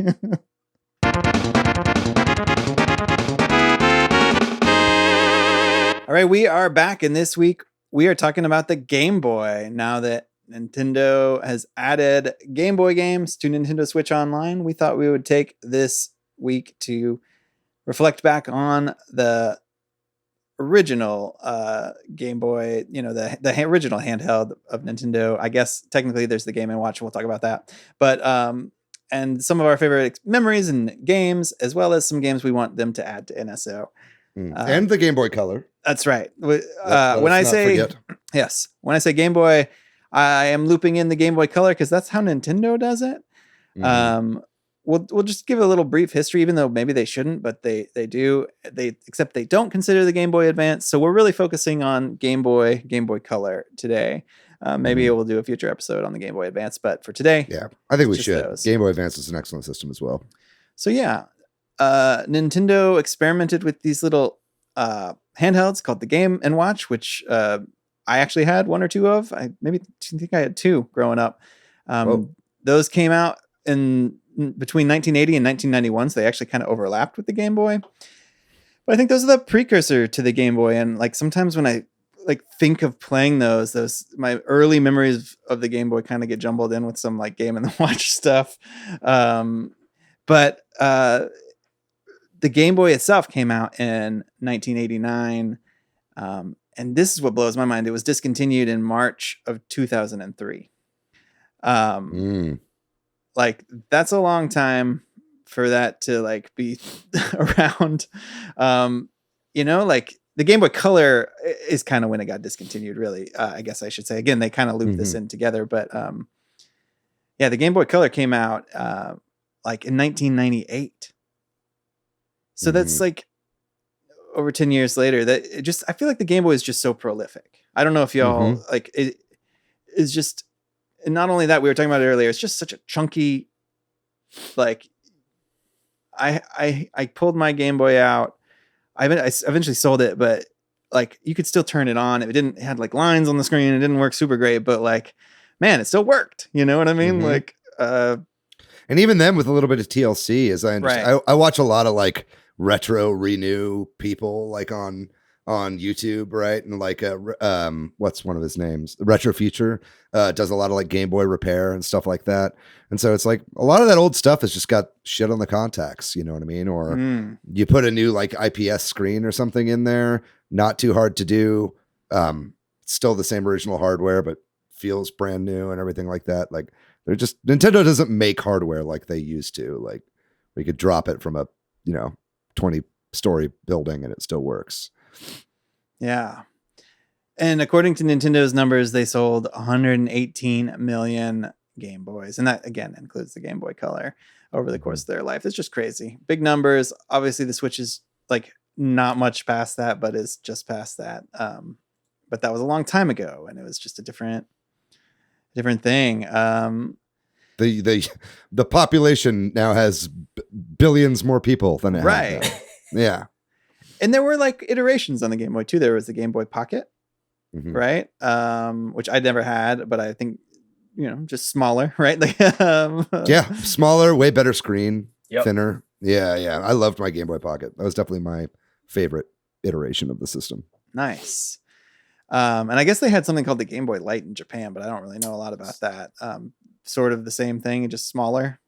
All right, we are back, and this week we are talking about the Game Boy. Now that Nintendo has added Game Boy games to Nintendo Switch Online, we thought we would take this week to reflect back on the original Game Boy, the original handheld of Nintendo. I guess technically there's the Game & Watch. We'll talk about that. But and some of our favorite memories and games, as well as some games we want them to add to NSO. And the Game Boy Color. That's right. When I say Game Boy, I am looping in the Game Boy Color because that's how Nintendo does it. We'll just give a little brief history, even though maybe they shouldn't, but they do. Except they don't consider the Game Boy Advance. So we're really focusing on Game Boy Color today. Maybe we'll do a future episode on the Game Boy Advance, but for today, I think we should. Those. Game Boy Advance is an excellent system as well. So Nintendo experimented with these little handhelds called the Game & Watch, which I actually had one or two of. I think I had two growing up. Those came out in between 1980 and 1991, so they actually kind of overlapped with the Game Boy. But I think those are the precursor to the Game Boy, and like sometimes when I think of playing those my early memories of the Game Boy kind of get jumbled in with some like Game & Watch stuff. But the Game Boy itself came out in 1989. And this is what blows my mind. It was discontinued in March of 2003. Like that's a long time for that to like be around. Like the Game Boy Color is kind of when it got discontinued, really. I guess I should say. Again, they kind of looped this in together, but the Game Boy Color came out like in 1998. So that's like over 10 years later. I feel like the Game Boy is just so prolific. I don't know if y'all like it is just. And not only that, we were talking about it earlier. It's just such a chunky, like. I pulled my Game Boy out. I eventually sold it, but like you could still turn it on. It had like lines on the screen. It didn't work super great, but like, man, it still worked. You know what I mean? Like, and even then, with a little bit of TLC, as I understand, I watch a lot of like retro renew people like on YouTube, right? And like what's one of his names? Retro Future does a lot of like Game Boy repair and stuff like that. And so it's like a lot of that old stuff has just got shit on the contacts, you know what I mean? Or you put a new like IPS screen or something in there, not too hard to do. Still the same original hardware, but feels brand new and everything like that. Like Nintendo doesn't make hardware like they used to. Like we could drop it from a 20-story building and it still works. Yeah. And according to Nintendo's numbers, they sold 118 million Game Boys. And that, again, includes the Game Boy Color over the course of their life. It's just crazy. Big numbers. Obviously, the Switch is like not much past that, but is just past that. But that was a long time ago, and it was just a different thing. The population now has billions more people than it had. Right. Yeah. And there were like iterations on the Game Boy too. There was the Game Boy Pocket, right? Which I never had, but I think, just smaller, right? Like, yeah, smaller, way better screen, thinner. Yeah. I loved my Game Boy Pocket. That was definitely my favorite iteration of the system. Nice. And I guess they had something called the Game Boy Light in Japan, but I don't really know a lot about that. Sort of the same thing, just smaller,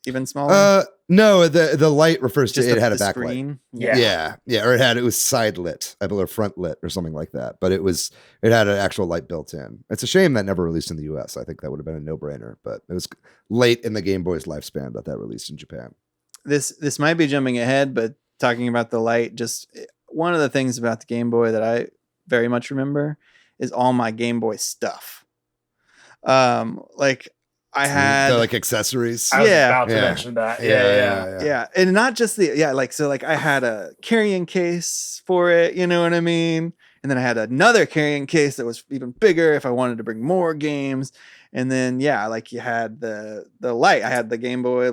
even smaller. No, the light refers to Just it had a the backlight. screen. Yeah. Or it was side lit, I believe, or front lit or something like that. But it had an actual light built in. It's a shame that never released in the US. I think that would have been a no-brainer, but it was late in the Game Boy's lifespan that released in Japan. This might be jumping ahead, but talking about the light, just one of the things about the Game Boy that I very much remember is all my Game Boy stuff. Like I had the like accessories. I was about to mention that. Yeah. And not just I had a carrying case for it, you know what I mean? And then I had another carrying case that was even bigger if I wanted to bring more games. And then you had the light. I had the Game Boy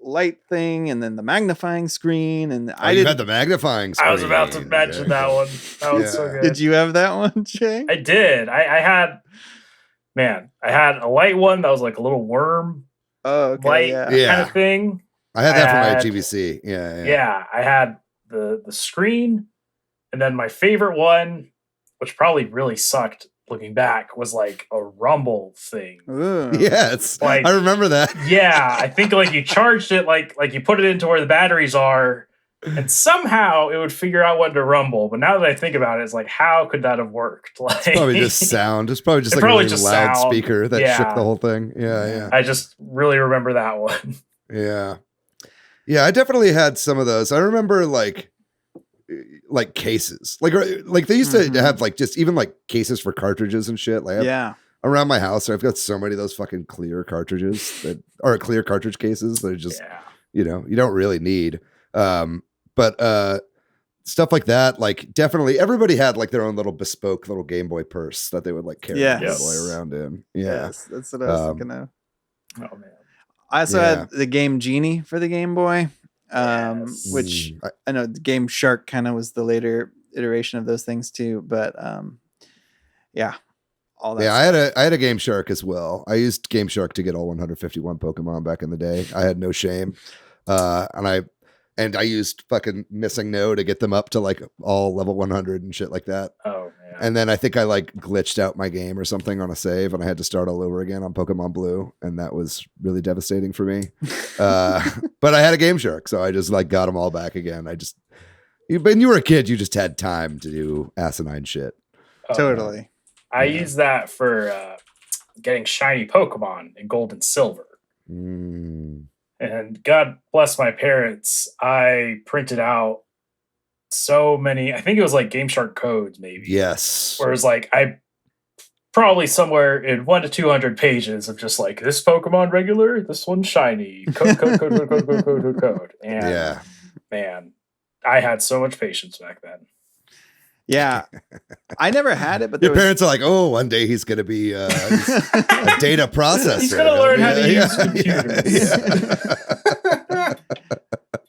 light thing, and then the magnifying screen, and you had the magnifying screen. I was about to mention that one. That was so good. Did you have that one, Jay? I did. I had a light one that was like a little worm light kind of thing. I had that for my GBC. Yeah. I had the screen, and then my favorite one, which probably really sucked looking back, was like a rumble thing. Ooh. Yes, I remember that. Yeah, I think you charged it, like you put it into where the batteries are, and somehow it would figure out when to rumble. But now that I think about it, it's like, how could that have worked? It's probably just sound. It's probably just a really loud sound. Speaker that shook the whole thing. Yeah. I just really remember that one. Yeah. I definitely had some of those. I remember like cases, like they used to have just even cases for cartridges and shit. Around my house, I've got so many of those fucking clear cartridges that are clear cartridge cases that are just you don't really need. But stuff like that, definitely everybody had their own little bespoke little Game Boy purse that they would carry the Game Boy around in. Yes, that's what I was thinking of. Oh man, I also had the Game Genie for the Game Boy. Which I know the Game Shark kind of was the later iteration of those things too, but all that. Yeah, I had a Game Shark as well. I used Game Shark to get all 151 Pokemon back in the day. I had no shame, and I used fucking Missing No to get them up to all level 100 and shit like that. Oh man! And then I think I glitched out my game or something on a save, and I had to start all over again on Pokemon Blue, and that was really devastating for me. But I had a Game Shark, so I just got them all back again. When you were a kid, you just had time to do asinine shit. Totally. I used that for getting shiny Pokemon in Gold and Silver. And God bless my parents, I printed out so many, I think it was Game Shark codes maybe. Yes. Whereas I probably somewhere in 100 to 200 pages of just this Pokemon regular, this one's shiny, code. And man, I had so much patience back then. Yeah, I never had it, but your parents are oh, one day he's going to be a data processor. He's going to learn how to use computers.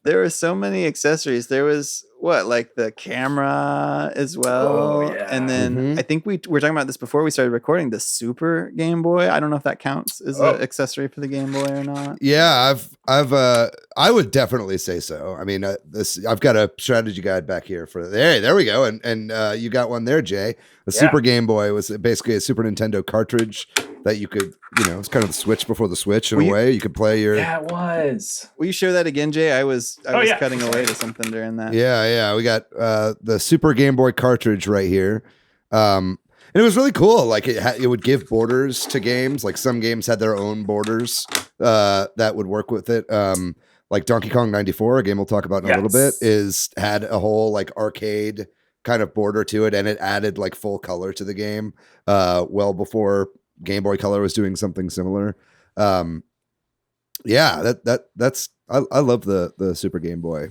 There were so many accessories. There was the camera as well. Oh, yeah. And then I think we were talking about this before we started recording, the Super Game Boy. I don't know if that counts as an accessory for the Game Boy or not. Yeah, I would definitely say so. I mean, I've got a strategy guide back here for there we go. And you got one there, Jay. The Super Game Boy was basically a Super Nintendo cartridge that you could, it's kind of the Switch before the Switch in a way. You could play your. Yeah, it was. Will you show that again, Jay? I was cutting away to something during that. Yeah. We got the Super Game Boy cartridge right here. And it was really cool. It would give borders to games. Some games had their own borders that would work with it. Donkey Kong 94, a game we'll talk about in a little bit, had a whole arcade kind of border to it, and it added full color to the game well before Game Boy Color was doing something similar. That's I love the Super Game Boy.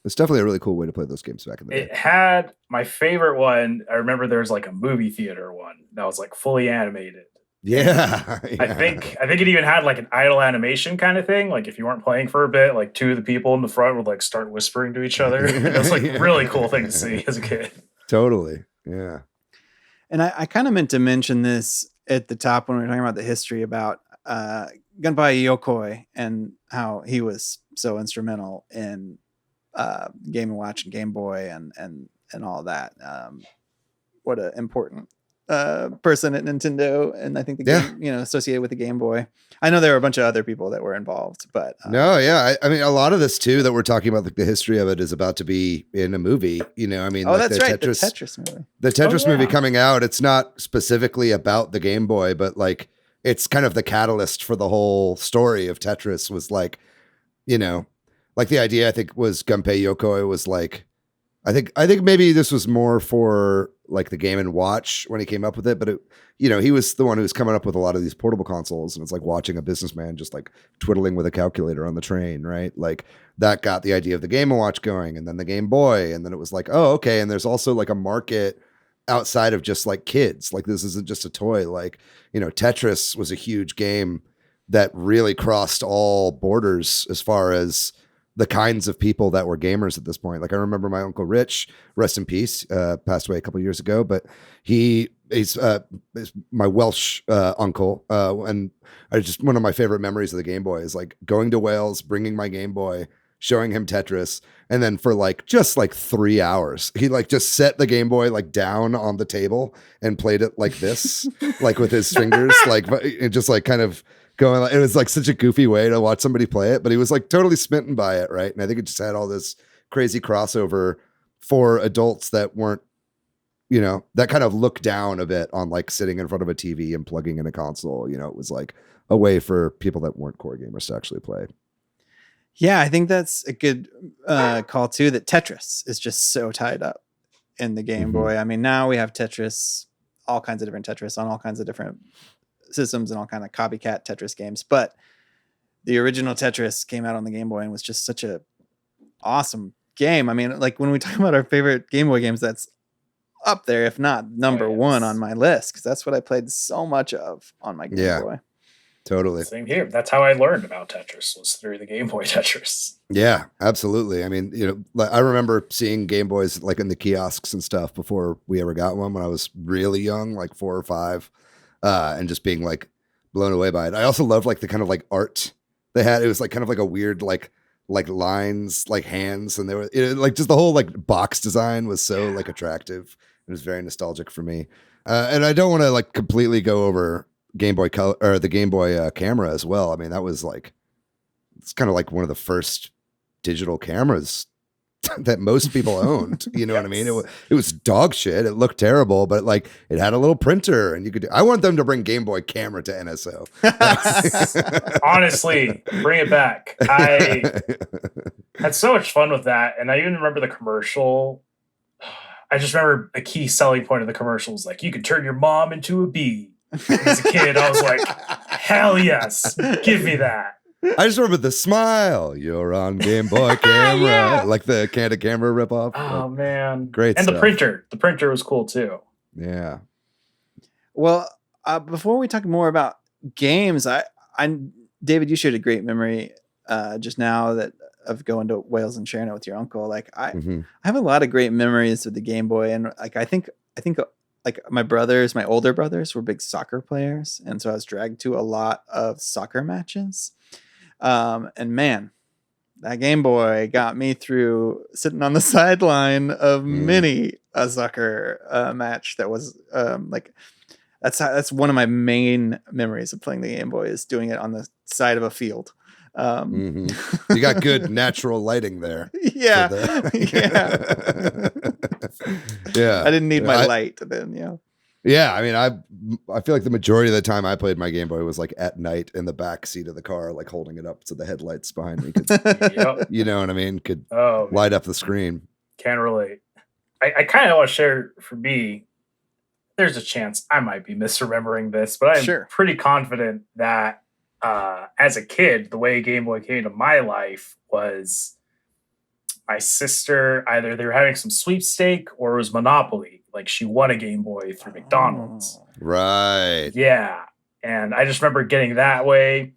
It's definitely a really cool way to play those games back in the day. It had my favorite one. I remember there's a movie theater one that was fully animated. Yeah. I think it even had an idle animation kind of thing. If you weren't playing for a bit, two of the people in the front would start whispering to each other. It was really cool thing to see as a kid. Totally. Yeah. And I kind of meant to mention this at the top when we were talking about the history about Gunpei Yokoi and how he was so instrumental in Game & Watch and Game Boy and all that. What an important person at Nintendo, and I think the game, associated with the Game Boy. I know there were a bunch of other people that were involved, but I mean, a lot of this too that we're talking about, like the history of it, is about to be in a movie. I mean, like that's right, the Tetris movie. The Tetris movie coming out. It's not specifically about the Game Boy, but like it's kind of the catalyst for the whole story of Tetris. Was like, like the idea I think was Gunpei Yokoi was like, I think maybe this was more for like the Game & Watch when he came up with it, but he was the one who was coming up with a lot of these portable consoles, and it's like watching a businessman just like twiddling with a calculator on the train, right? Like that got the idea of the Game & Watch going, and then the Game Boy, and then it was like, oh, okay, and there's also like a market outside of just like kids. Like this isn't just a toy. Like, Tetris was a huge game that really crossed all borders as far as the kinds of people that were gamers at this point. Like I remember my Uncle Rich, rest in peace, passed away a couple of years ago, but he's my Welsh uncle. And one of my favorite memories of the Game Boy is like going to Wales, bringing my Game Boy, showing him Tetris. And then for like, just like 3 hours, he like just set the Game Boy like down on the table and played it like this, like with his fingers, like it just like kind of going. It was like such a goofy way to watch somebody play it, but he was like totally smitten by it, right? And I think it just had all this crazy crossover for adults that weren't, that kind of look down a bit on like sitting in front of a TV and plugging in a console. It was like a way for people that weren't core gamers to actually play. Yeah, I think that's a good call too, that Tetris is just so tied up in the Game Boy. I mean, now we have Tetris, all kinds of different Tetris on all kinds of different systems and all kind of copycat Tetris games, but the original Tetris came out on the Game Boy and was just such a awesome game. I mean, like when we talk about our favorite Game Boy games, that's up there, if not number one on my list, because that's what I played so much of on my Game Boy. Totally. Same here. That's how I learned about Tetris, was through the Game Boy Tetris. Yeah, absolutely. I mean, like I remember seeing Game Boys like in the kiosks and stuff before we ever got one when I was really young, like 4 or 5. And just being like blown away by it. I also loved like the kind of like art they had. It was like kind of like a weird like lines, like hands, and they were like just the whole like box design was so like attractive. It was very nostalgic for me. And I don't want to like completely go over Game Boy Color or the Game Boy camera as well. I mean, that was like, it's kind of like one of the first digital cameras that most people owned. You know what I mean? It was dog shit. It looked terrible, but like it had a little printer, and you could. I want them to bring Game Boy camera to NSO. Honestly, bring it back. I had so much fun with that, and I even remember the commercial. I just remember a key selling point of the commercial was like, you could turn your mom into a bee. As a kid, I was like, hell yes, give me that. I just remember the smile. You're on Game Boy camera, like the Candid camera ripoff. Oh like, man, great! And stuff. the printer was cool too. Yeah. Well, before we talk more about games, I David, you shared a great memory just now that of going to Wales and sharing it with your uncle. Like I have a lot of great memories of the Game Boy, and like I think like my older brothers were big soccer players, and so I was dragged to a lot of soccer matches. And man, that Game Boy got me through sitting on the sideline of many a soccer match. That was like that's one of my main memories of playing the Game Boy, is doing it on the side of a field. You got good natural lighting there. Yeah. Yeah. I didn't need my light then, Yeah, I mean, I feel like the majority of the time I played my Game Boy was like at night in the back seat of the car, like holding it up so the headlights behind me could, you know what I mean, could light up the screen. Can relate. I kind of want to share for me. There's a chance I might be misremembering this, but I'm pretty confident that as a kid, the way Game Boy came into my life was my sister, either they were having some sweepstake or it was Monopoly. Like she won a Game Boy through McDonald's. Right. Yeah. And I just remember getting that way.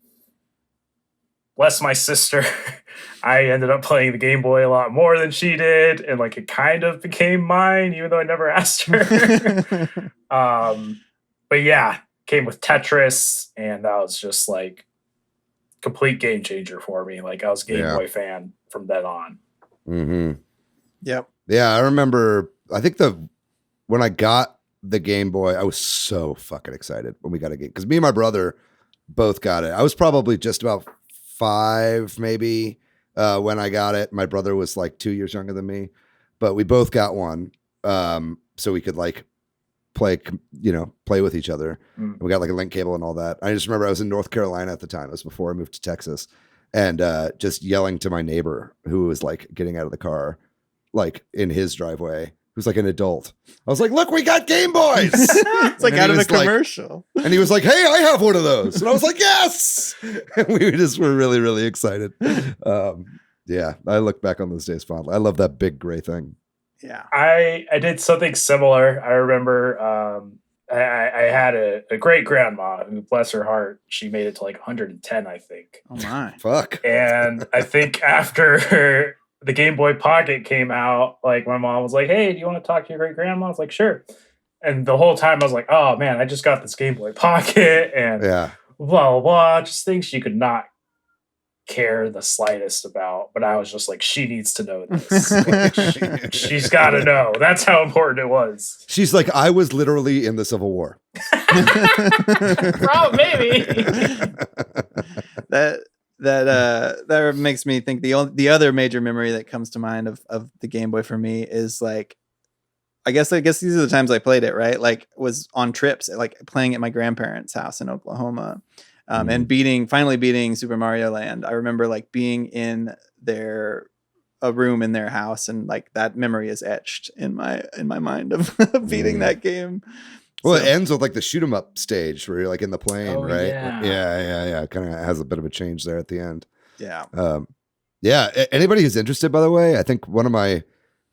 Bless my sister. I ended up playing the Game Boy a lot more than she did. And like it kind of became mine, even though I never asked her. But yeah, came with Tetris, and that was just like complete game changer for me. Like I was a Game Boy fan from then on. Mm-hmm. Yep. Yeah, I remember. I think when I got the Game Boy, I was so fucking excited when we got a game, because me and my brother both got it. I was probably just about 5 maybe when I got it. My brother was like 2 years younger than me, but we both got one, so we could like play with each other. We got like a link cable and all that. I just remember I was in North Carolina at the time. It was before I moved to Texas, and just yelling to my neighbor who was like getting out of the car, like in his driveway, who's like an adult. I was like, "Look, we got Game Boys!" It's like out of a commercial. And he was like, "Hey, I have one of those," and I was like, "Yes!" And we just were really, really excited. Yeah, I look back on those days fondly. I love that big gray thing. Yeah, I did something similar. I remember I had a great grandma who, bless her heart, she made it to like 110, I think. Oh my, fuck! And I think after the Game Boy Pocket came out, like my mom was like, "Hey, do you want to talk to your great grandma?" I was like, "Sure." And the whole time I was like, "Oh man, I just got this Game Boy Pocket," and blah blah blah, just things she could not care the slightest about. But I was just like, she needs to know this. Like, she's got to know. That's how important it was. She's like, I was literally in the Civil War. Probably, maybe. That makes me think the other major memory that comes to mind of the Game Boy for me is like, I guess these are the times I played it, right? Like was on trips, like playing at my grandparents' house in Oklahoma. And finally beating Super Mario Land. I remember like being in a room in their house, and like that memory is etched in my mind of beating that game. Well, it ends with like the shoot 'em up stage where you're like in the plane, right? Yeah. Kind of has a bit of a change there at the end. Yeah. Anybody who's interested, by the way, I think one of my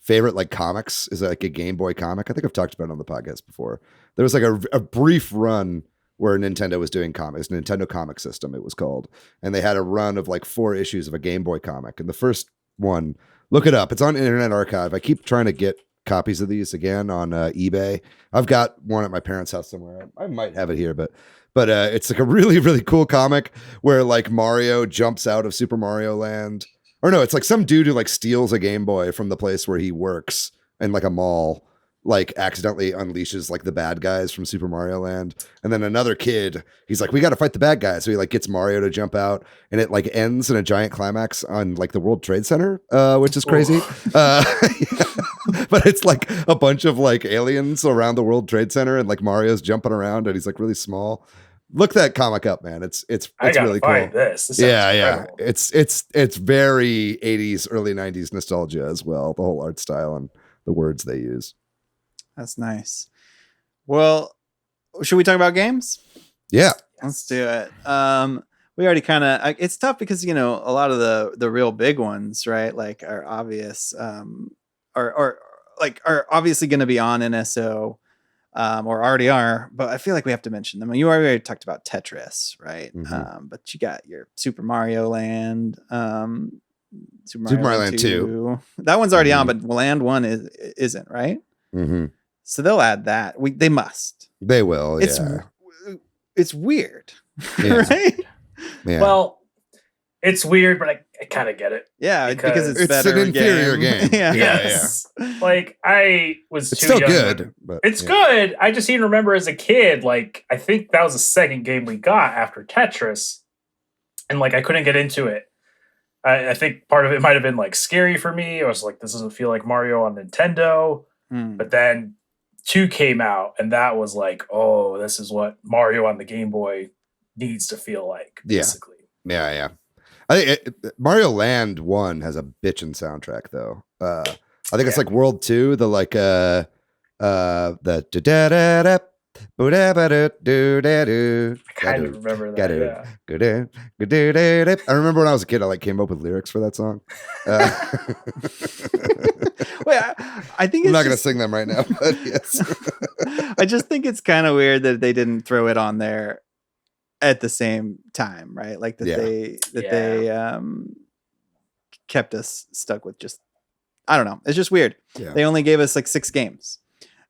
favorite like comics is like a Game Boy comic. I think I've talked about it on the podcast before. There was like a brief run where Nintendo was doing comics, Nintendo Comic System, it was called. And they had a run of like 4 issues of a Game Boy comic. And the first one, look it up. It's on Internet Archive. I keep trying to get copies of these again on eBay. I've got one at my parents' house somewhere. I might have it here, but it's like a really, really cool comic where like Mario jumps out of Super Mario Land. Or no, it's like some dude who like steals a Game Boy from the place where he works in like a mall, like accidentally unleashes like the bad guys from Super Mario Land. And then another kid, he's like, we got to fight the bad guys. So he like gets Mario to jump out, and it like ends in a giant climax on like the World Trade Center, which is crazy. But it's like a bunch of like aliens around the World Trade Center, and like Mario's jumping around and he's like really small. Look that comic up, man. It's really cool. This yeah. It's very 80s, early 90s nostalgia as well. The whole art style and the words they use. That's nice. Well, should we talk about games? Yeah. Let's do it. We already kind of, it's tough because, a lot of the real big ones, right? Like are obvious, are obviously going to be on NSO, or already are, but I feel like we have to mention them. You already talked about Tetris, right? Mm-hmm. But you got your Super Mario Land, Super Mario Land 2. That one's already on, but Land 1 isn't, right? Mm-hmm. So they'll add that. They must. They will. It's weird, yeah. right? Yeah. Well, it's weird, but I kind of get it. Yeah, because it's better an inferior game. Yeah. Yes. Like I was it's too still young. good. But, it's good. I just even remember as a kid, like I think that was the second game we got after Tetris, and like I couldn't get into it. I think part of it might have been like scary for me. I was like, this doesn't feel like Mario on Nintendo. But then 2 came out, and that was like, oh, this is what Mario on the Game Boy needs to feel like, basically. Yeah. I think Mario Land 1 has a bitchin' soundtrack, though. I think it's like World 2, the like the da-da-da-da, I kind of remember that. I remember when I was a kid, I like came up with lyrics for that song. Wait, I think I'm not going to sing them right now, but yes. I just think it's kind of weird that they didn't throw it on there at the same time, right? Like they kept us stuck with just, I don't know. It's just weird. Yeah. They only gave us like 6 games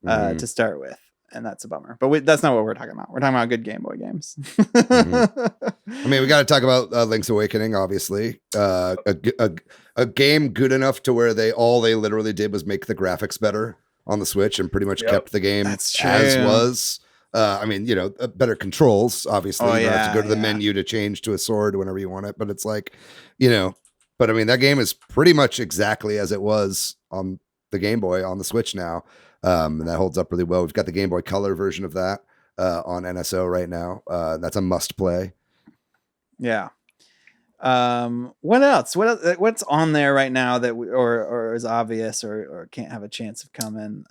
to start with. And that's a bummer. But that's not what we're talking about. We're talking about good Game Boy games. I mean, we got to talk about Link's Awakening, obviously. A game good enough to where they literally did was make the graphics better on the Switch and pretty much Yep. kept the game That's as true. was. I mean, better controls, obviously. Oh, you don't have to yeah, go to the yeah. menu to change to a sword whenever you want it, but it's like, but I mean, that game is pretty much exactly as it was on the Game Boy on the Switch now. And that holds up really well. We've got the Game Boy Color version of that on NSO right now. That's a must play. Yeah. What else? What's on there right now that or is obvious or can't have a chance of coming?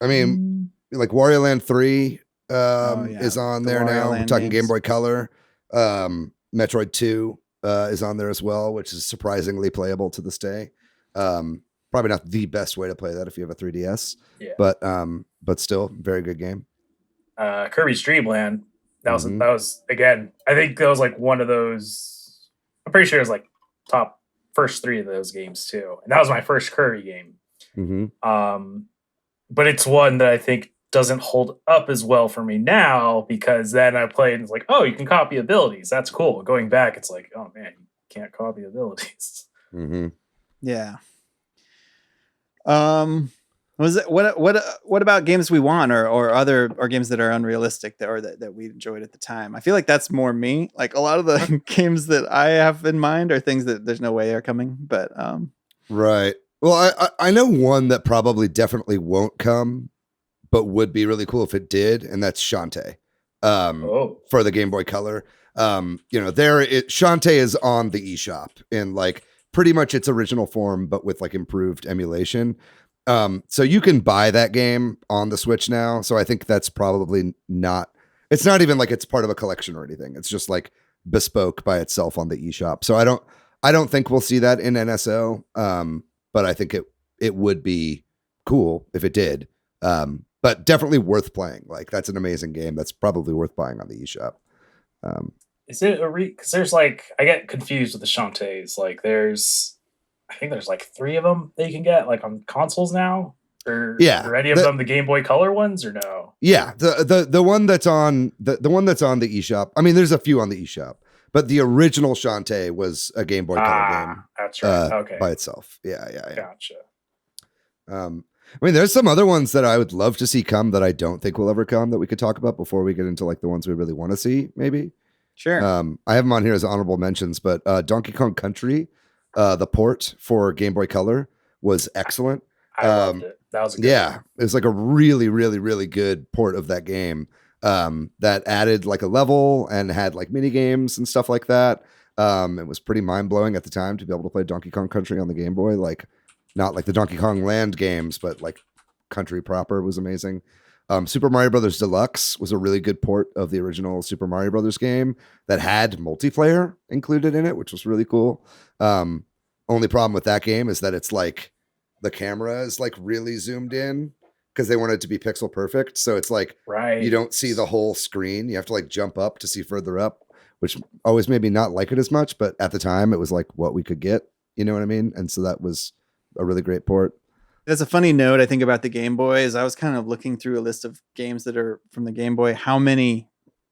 I mean, like Wario Land 3 yeah, is on the there Wario now. We're Land talking games. Game Boy Color. Metroid 2 is on there as well, which is surprisingly playable to this day. Probably not the best way to play that if you have a 3DS. Yeah. But still, very good game. Kirby's Dream Land. That was again. I think that was like one of those. I'm pretty sure it was like top first 3 of those games too, and that was my first Kirby game. Mm-hmm. But it's one that I think doesn't hold up as well for me now because then I played and it's like, oh, you can copy abilities. That's cool. Going back, it's like, oh man, you can't copy abilities. Mm-hmm. Yeah. Was it what about games we want or games that are unrealistic that we enjoyed at the time? I feel like that's more me. Like a lot of the games that I have in mind are things that there's no way are coming. But right. Well, I know one that probably definitely won't come, but would be really cool if it did, and that's Shantae. For the Game Boy Color. Shantae is on the eShop in like pretty much its original form, but with like improved emulation. So you can buy that game on the Switch now. So I think that's probably not. It's not even like it's part of a collection or anything. It's just like bespoke by itself on the eShop. So I don't think we'll see that in NSO. But I think it would be cool if it did. But definitely worth playing. Like that's an amazing game. That's probably worth buying on the eShop. Is it because there's like I get confused with the Shantaes. Like I think there's like 3 of them that you can get like on consoles now. Or are any of them the Game Boy Color ones or no? Yeah, the one that's on the one that's on the eShop. I mean, there's a few on the eShop, but the original Shantae was a Game Boy Color game. That's right. Okay, by itself. Yeah. Gotcha. I mean, there's some other ones that I would love to see come that I don't think will ever come that we could talk about before we get into like the ones we really want to see. Maybe. Sure. I have them on here as honorable mentions, but Donkey Kong Country, the port for Game Boy Color was excellent. I loved it. That was a good one. It was like a really, really, really good port of that game that added like a level and had like mini games and stuff like that. It was pretty mind blowing at the time to be able to play Donkey Kong Country on the Game Boy, like not like the Donkey Kong Land games, but like Country proper was amazing. Super Mario Brothers Deluxe was a really good port of the original Super Mario Brothers game that had multiplayer included in it, which was really cool. Only problem with that game is that it's like the camera is like really zoomed in because they want it to be pixel perfect. So it's like you don't see the whole screen. You have to like jump up to see further up, which always made me not like it as much. But at the time, it was like what we could get. You know what I mean? And so that was a really great port. That's a funny note I think about the Game Boy is I was kind of looking through a list of games that are from the Game Boy. How many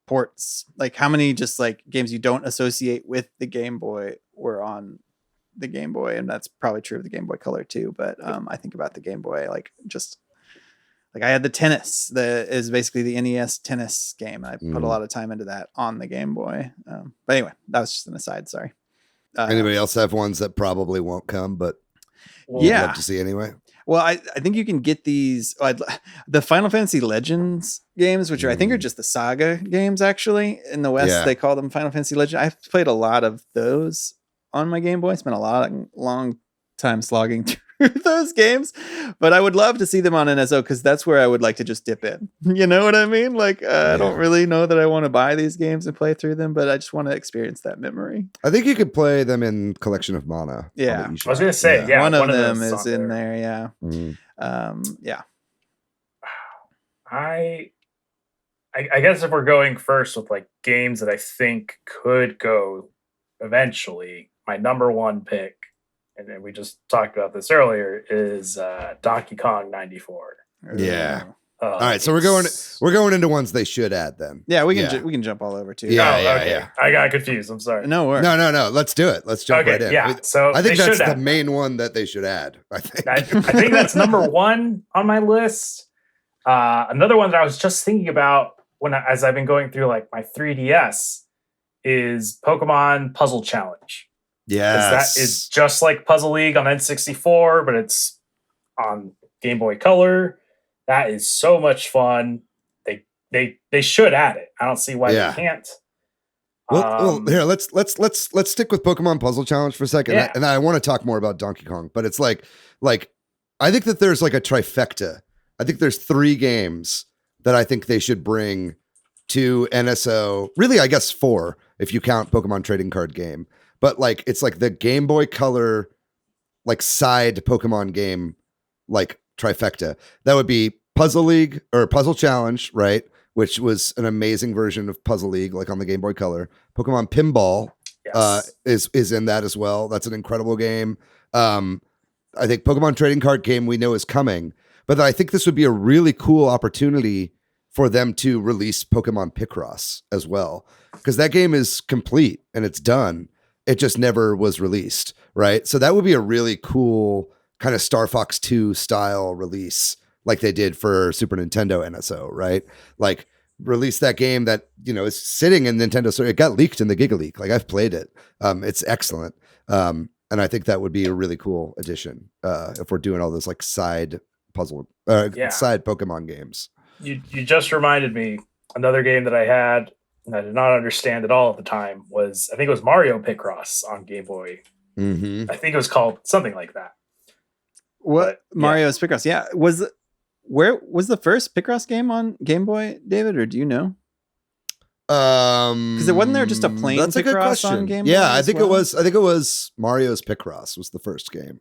ports, like how many just like games you don't associate with the Game Boy were on the Game Boy? And that's probably true of the Game Boy Color too. But I think about the Game Boy, like just like I had the tennis that is basically the NES tennis game. I put a lot of time into that on the Game Boy. But anyway, that was just an aside. Sorry. Anybody else have ones that probably won't come, but love to see anyway? Well, I think you can get these the Final Fantasy Legends games, which I think are just the Saga games. Actually, in the West, they call them Final Fantasy Legends. I've played a lot of those on my Game Boy. I spent a long time slogging through those games, but I would love to see them on NSO because that's where I would like to just dip in. You know what I mean? Like I don't really know that I want to buy these games and play through them, but I just want to experience that memory. I think you could play them in Collection of Mana. Yeah, I was gonna say one of them is in there. Yeah. Yeah. I guess if we're going first with like games that I think could go eventually, my number one pick, and then we just talked about this earlier, is Donkey Kong 94. Yeah. All right, so we're going into ones they should add then. Yeah, we can jump all over too. Yeah. I got confused. I'm sorry. No worries. No. Let's do it. Let's jump right in. Yeah. So I think that's the main one that they should add. I think that's number one on my list. Another one that I was just thinking about as I've been going through like my 3DS is Pokemon Puzzle Challenge. Yes. That is just like Puzzle League on N64, but it's on Game Boy Color. That is so much fun. They should add it. I don't see why they can't. Well, here let's stick with Pokemon Puzzle Challenge for a second, and I want to talk more about Donkey Kong. But it's like I think that there's like a trifecta. I think there's 3 games that I think they should bring to NSO. Really, I guess 4 if you count Pokemon Trading Card Game. But like it's like the Game Boy Color like side Pokemon game like trifecta. That would be Puzzle League or Puzzle Challenge, right? Which was an amazing version of Puzzle League, like on the Game Boy Color. Pokemon Pinball is in that as well. That's an incredible game. I think Pokemon Trading Card Game we know is coming, but I think this would be a really cool opportunity for them to release Pokemon Picross as well, because that game is complete and it's done. It just never was released, right? So that would be a really cool kind of Star Fox 2 style release like they did for Super Nintendo NSO, right? Like release that game that, is sitting in Nintendo Store. It got leaked in the Giga Leak. Like I've played it. It's excellent. And I think that would be a really cool addition if we're doing all those like side puzzle, side Pokemon games. You just reminded me, another game that I had and I did not understand at all at the time was, I think it was Mario Picross on Game Boy. Mm-hmm. I think it was called something like that. What? Mario's Picross. Yeah. Where was the first Picross game on Game Boy, David, or do you know? Because it wasn't there just a plain Picross on Game Boy? Yeah, I think it was Mario's Picross was the first game.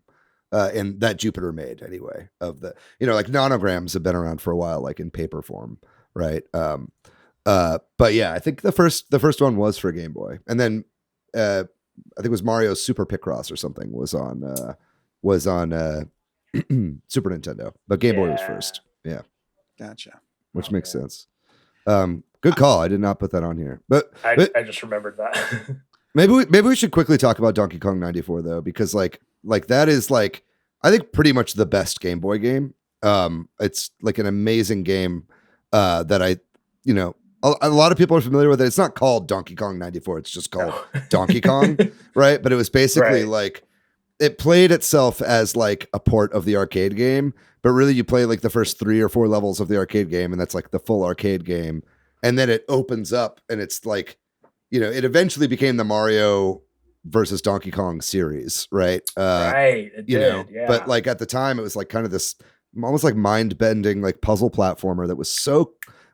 And that Jupiter made anyway of the, like nanograms have been around for a while, like in paper form. Right. But yeah, I think the first one was for Game Boy, and then I think it was Mario's Super Picross or something was on Super Nintendo, but Game Boy was first. Yeah. Gotcha. Which makes sense. Good call. I did not put that on here, but I just remembered that. maybe we should quickly talk about Donkey Kong 94 though, because like that is like, I think pretty much the best Game Boy game. It's like an amazing game that a lot of people are familiar with it. It's not called Donkey Kong 94. It's just called Donkey Kong, right? But it was basically like, it played itself as like a port of the arcade game, but really you play like the first 3 or 4 levels of the arcade game, and that's like the full arcade game. And then it opens up and it's like, it eventually became the Mario versus Donkey Kong series, right? Right. It did, yeah. But like at the time it was like kind of this almost like mind-bending like puzzle platformer that was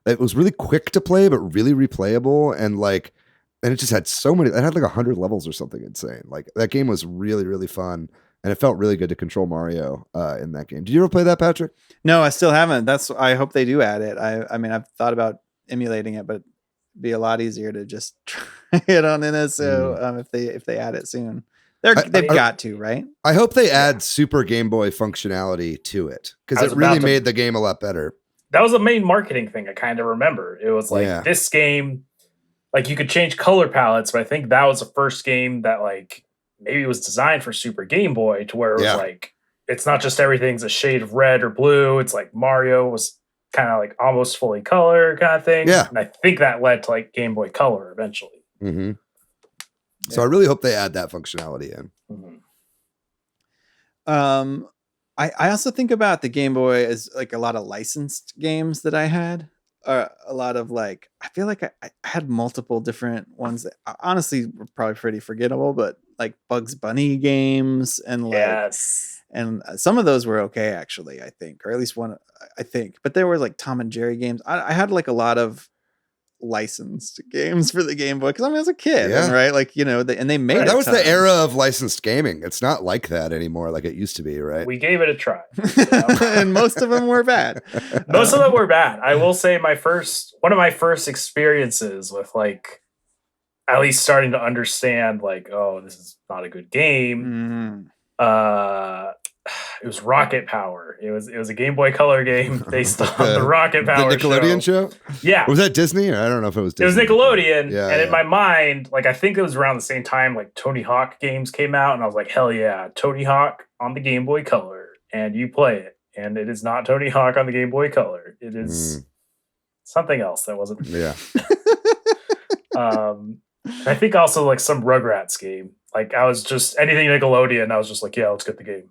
it was really quick to play, but really replayable. And it just had it had like 100 levels or something insane. Like that game was really, really fun. And it felt really good to control Mario in that game. Did you ever play that, Patrick? No, I still haven't. I hope they do add it. I mean, I've thought about emulating it, but it'd be a lot easier to just try it on NSO if they add it soon. They've got to, right? I hope they add Super Game Boy functionality to it, because it really made the game a lot better. That was the main marketing thing I kind of remember. It was like this game, like you could change color palettes, but I think that was the first game that like maybe it was designed for Super Game Boy to where it was like, it's not just everything's a shade of red or blue. It's like Mario was kind of like almost fully color kind of thing. Yeah. And I think that led to like Game Boy Color eventually. Mm-hmm. So I really hope they add that functionality in. Mm-hmm. I also think about the Game Boy as like a lot of licensed games that I had. A lot of like, I feel like I had multiple different ones that honestly were probably pretty forgettable, but like Bugs Bunny games and like, and some of those were okay actually, I think, or at least one, I think. But there were like Tom and Jerry games. I had like a lot of licensed games for the Game Boy because I was a kid, right? Like and they made that was the era of licensed gaming. It's not like that anymore, like it used to be, right? We gave it a try, and most of them were bad. Most of them were bad. I will say one of my first experiences with like at least starting to understand like, oh, this is not a good game. it was Rocket Power. It was a Game Boy Color game based on the Rocket Power the Nickelodeon show. Yeah, was that Disney? I don't know if it was Disney. It was Nickelodeon, and in my mind, like I think it was around the same time like Tony Hawk games came out, and I was like, hell yeah, Tony Hawk on the Game Boy Color, and you play it, and it is not Tony Hawk on the Game Boy Color. It is something else that wasn't. Yeah. I think also like some Rugrats game. Like I was just anything Nickelodeon. I was just like, yeah, let's get the game.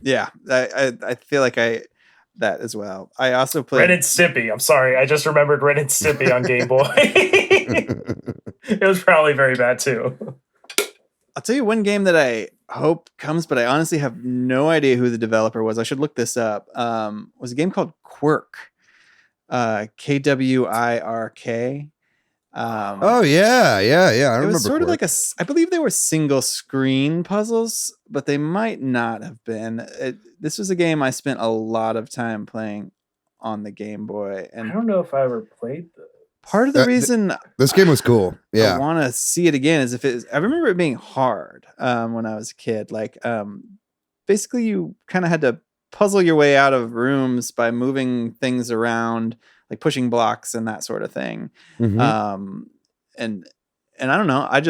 Yeah, I feel like that as well. I also played Ren and Stimpy. I'm sorry, I just remembered Ren and Stimpy on Game Boy. It was probably very bad too. I'll tell you one game that I hope comes, but I honestly have no idea who the developer was. I should look this up. Was a game called Quirk, KWIRK. Oh yeah. I remember. It was sort of Quirk. like I believe they were single screen puzzles, but they might not have been. This was a game I spent a lot of time playing on the Game Boy, and I don't know if I ever played this. Part of the reason this game was cool, I want to see it again is I remember it being hard when I was a kid. Like, basically, you kind of had to puzzle your way out of rooms by moving things around, like pushing blocks and that sort of thing. Mm-hmm. And I don't know, I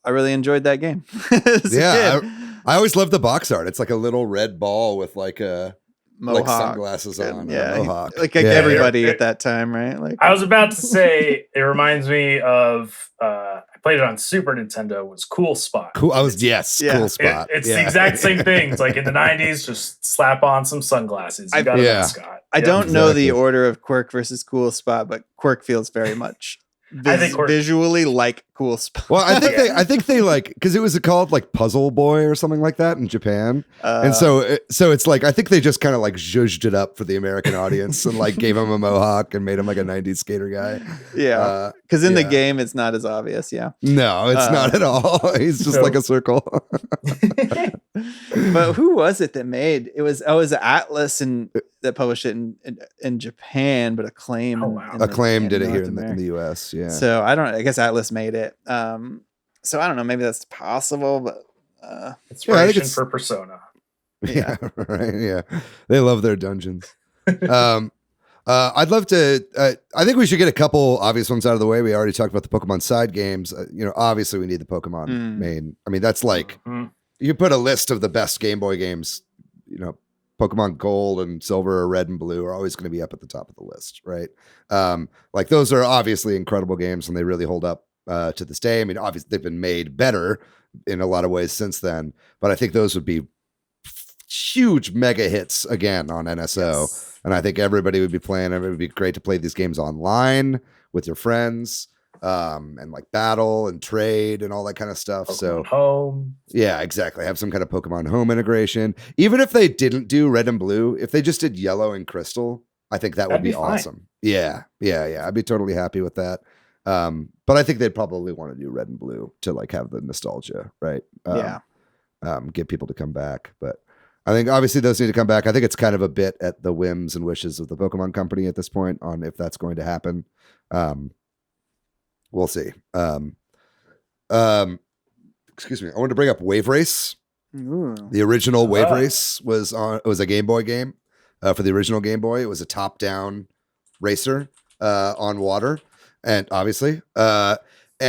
really enjoyed that game. I always loved the box art. It's like a little red ball with like a mohawk, like sunglasses on. Yeah, mohawk. like everybody at that time, right? Like I was about to say, it reminds me of I played it on Super Nintendo. Was Cool Spot. Cool. Cool Spot. It's the exact same thing. It's like in the '90s, just slap on some sunglasses. You got a mascot. I don't know the order of Quirk versus Cool Spot, but Quirk feels very much I think visually like Cool Spot. Well, I think they like because it was called like Puzzle Boy or something like that in Japan, and so it's like I think they just kind of like zhuzhed it up for the American audience and like gave him a mohawk and made him like a '90s skater guy. Yeah, because in the game it's not as obvious. Yeah, no, it's not at all. He's just like a circle. But who was it that made it? Was Atlas and that published it in Japan, but Acclaim. Acclaim did it here in the US. Yeah. So I guess Atlas made it. So I don't know. Maybe that's possible, but inspiration for Persona. Yeah. Right. Yeah. They love their dungeons. I'd love to. I think we should get a couple obvious ones out of the way. We already talked about the Pokemon side games. Obviously we need the Pokemon main. I mean, that's like you put a list of the best Game Boy games. Pokemon Gold and Silver or Red and Blue are always going to be up at the top of the list, right? Like those are obviously incredible games and they really hold up to this day. I mean, obviously they've been made better in a lot of ways since then, but I think those would be huge mega hits again on NSO. Yes. And I think everybody would be playing them. It would be great to play these games online with your friends and like battle and trade and all that kind of stuff. Pokemon Home. Yeah, exactly. Have some kind of Pokemon Home integration. Even if they didn't do Red and Blue, if they just did Yellow and Crystal, I think that would be awesome. Yeah. I'd be totally happy with that. But I think they'd probably want to do Red and Blue to like have the nostalgia, right? Get people to come back. But I think obviously those need to come back. I think it's kind of a bit at the whims and wishes of the Pokemon Company at this point on if that's going to happen. We'll see. Excuse me. I wanted to bring up Wave Race. Ooh. The original Wave Race was a Game Boy game for the original Game Boy. It was a top-down racer on water, and obviously, it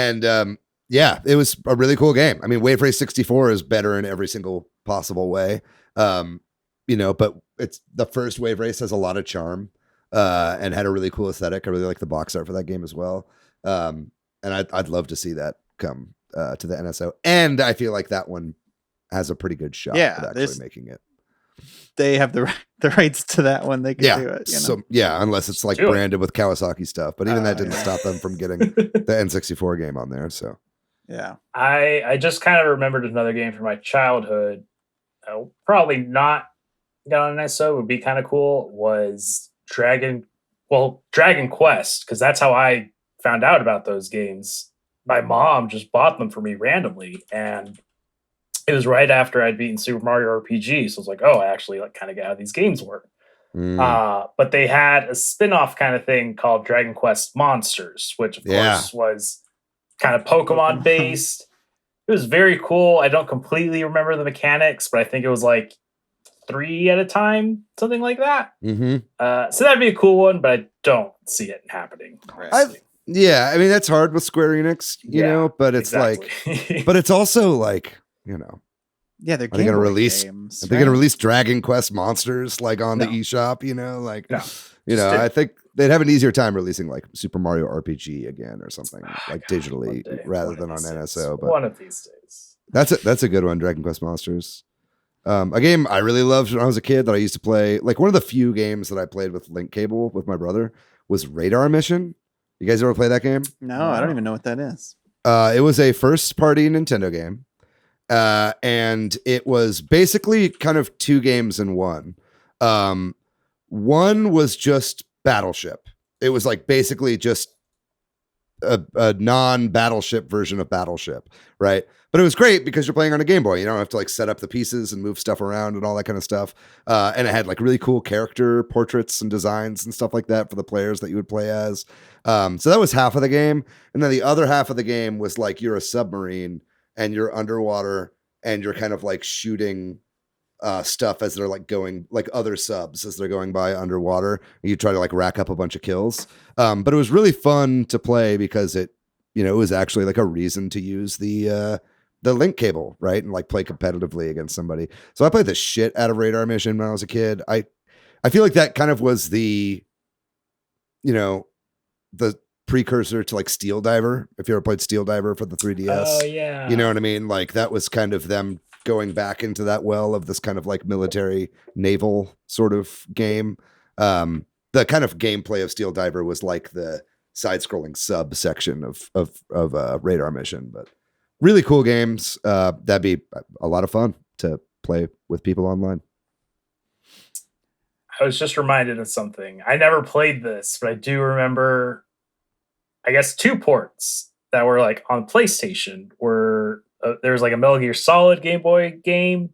was a really cool game. I mean, Wave Race 64 is better in every single possible way. But it's the first Wave Race has a lot of charm and had a really cool aesthetic. I really like the box art for that game as well. And I'd love to see that come to the NSO. And I feel like that one has a pretty good shot at actually making it. They have the rights to that one. They can do it. So unless it's like branded with Kawasaki stuff. But even that didn't stop them from getting the N64 game on there. So yeah. I just kind of remembered another game from my childhood. Probably not got on NSO would be kind of cool was Dragon Quest, because that's how I found out about those games. My mom just bought them for me randomly, and it was right after I'd beaten Super Mario RPG, so I was like, oh, I actually like kind of get how these games work. But they had a spin-off kind of thing called Dragon Quest Monsters, which of course was kind of Pokemon based. It was very cool. I don't completely remember the mechanics, but I think it was like 3 at a time, something like that. Mm-hmm. So that'd be a cool one, but I don't see it happening. Honestly. Yeah, I mean that's hard with Square Enix, you know, but it's exactly. like, but it's also like, you know, Yeah, they're are they going to release? games, are they going to release Dragon Quest Monsters like on the eShop? You know, like, No. you know, I think they'd have an easier time releasing like Super Mario RPG again or something like digitally rather than on NSO. But one of these days, that's a good one, Dragon Quest Monsters. A game I really loved when I was a kid that I used to play. Like one of the few games that I played with link cable with my brother was Radar Mission. You guys ever play that game? No, I don't even know what that is. It was a first-party Nintendo game, and it was basically kind of 2 games in one. One was just Battleship. It was like basically just a non-Battleship version of Battleship, right? But it was great because you're playing on a Game Boy. You don't have to like set up the pieces and move stuff around and all that kind of stuff. And it had like really cool character portraits and designs and stuff like that for the players that you would play as. So that was half of the game. And then the other half of the game was like you're a submarine and you're underwater and you're kind of like shooting stuff as they're like going, like other subs as they're going by underwater. You try to like rack up a bunch of kills. But it was really fun to play because it, you know, it was actually like a reason to use the link cable, right? And like play competitively against somebody. So I played the shit out of Radar Mission when I was a kid. I feel like that kind of was the, you know, the precursor to like Steel Diver. If you ever played Steel Diver for the 3DS, oh yeah, you know what I mean? Like that was kind of them going back into that well of this kind of like military naval sort of game. The kind of gameplay of Steel Diver was like the side-scrolling sub section of Radar Mission, but really cool games. That'd be a lot of fun to play with people online. I was just reminded of something. I never played this, but I do remember, I guess, 2 ports that were like on PlayStation. Were there was like a Metal Gear Solid Game Boy game,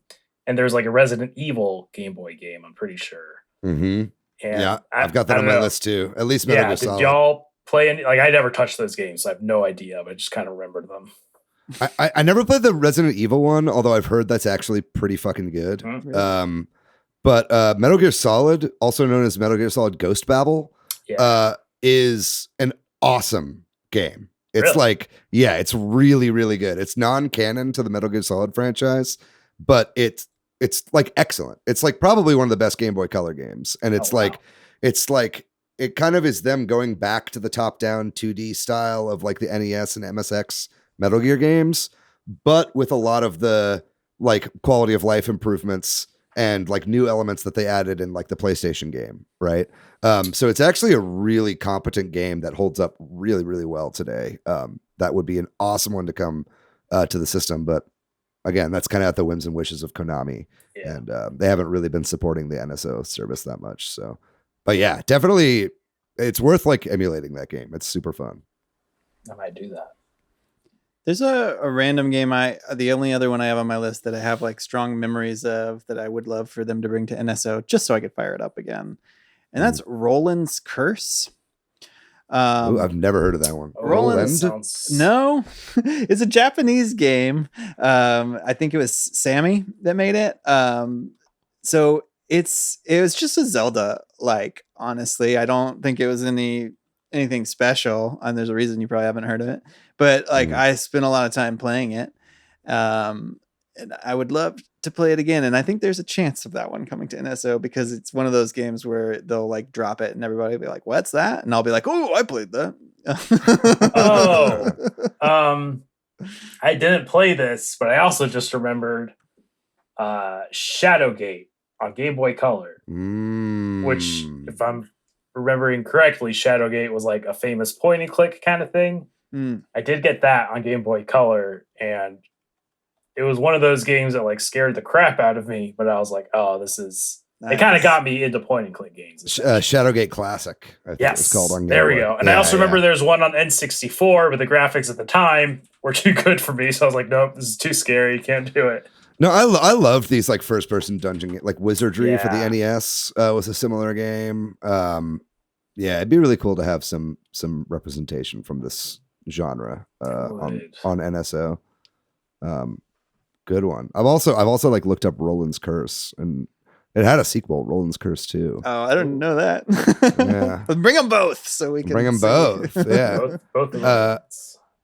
and there's like a Resident Evil Game Boy game. I'm pretty sure. Mm-hmm. And yeah, I've got that on my list too. At least Metal Gear Solid. Did y'all play any? Like, I never touched those games, so I have no idea. But I just kind of remembered them. I never played the Resident Evil one, although I've heard that's actually pretty fucking good. Mm-hmm. But Metal Gear Solid, also known as Metal Gear Solid Ghost Babel, is an awesome game. It's really? like, yeah, it's really, really good. It's non-canon to the Metal Gear Solid franchise, but it's like excellent. It's like probably one of the best Game Boy Color games. And it's it's like, it kind of is them going back to the top-down 2D style of like the NES and MSX Metal Gear games, but with a lot of the like quality of life improvements and like new elements that they added in like the PlayStation game, right? So it's actually a really competent game that holds up really, really well today. That would be an awesome one to come to the system, but again, that's kind of at the whims and wishes of Konami, and they haven't really been supporting the NSO service that much. So, but yeah, definitely, it's worth like emulating that game. It's super fun. I might do that. There's a random game the only other one I have on my list that I have like strong memories of that I would love for them to bring to NSO just so I could fire it up again. And that's Roland's Curse. Ooh, I've never heard of that one. No, it's a Japanese game. I think it was Sammy that made it. So it was just a Zelda, like, honestly. I don't think it was anything special, and there's a reason you probably haven't heard of it. But like I spent a lot of time playing it. And I would love to play it again. And I think there's a chance of that one coming to NSO because it's one of those games where they'll like drop it and everybody will be like, what's that? And I'll be like, oh, I played that. I didn't play this, but I also just remembered Shadowgate on Game Boy Color, which, if I'm remembering correctly, Shadowgate was like a famous point and click kind of thing. I did get that on Game Boy Color, and it was one of those games that like scared the crap out of me, but I was like, oh, this is nice. It kind of got me into point and click games. Shadowgate Classic, I think it's called on Game Boy. There we go. And I also remember there's one on N64, but the graphics at the time were too good for me, so I was like, nope, this is too scary, can't do it. No, I loved these like first person dungeon, like Wizardry for the NES was a similar game. Yeah, it'd be really cool to have some representation from this genre on NSO. Good one. I've also like looked up Roland's Curse, and It had a sequel, Roland's Curse 2. Oh, I didn't know that. Yeah. Bring them both so we can Bring them see. both. Yeah. Both of them.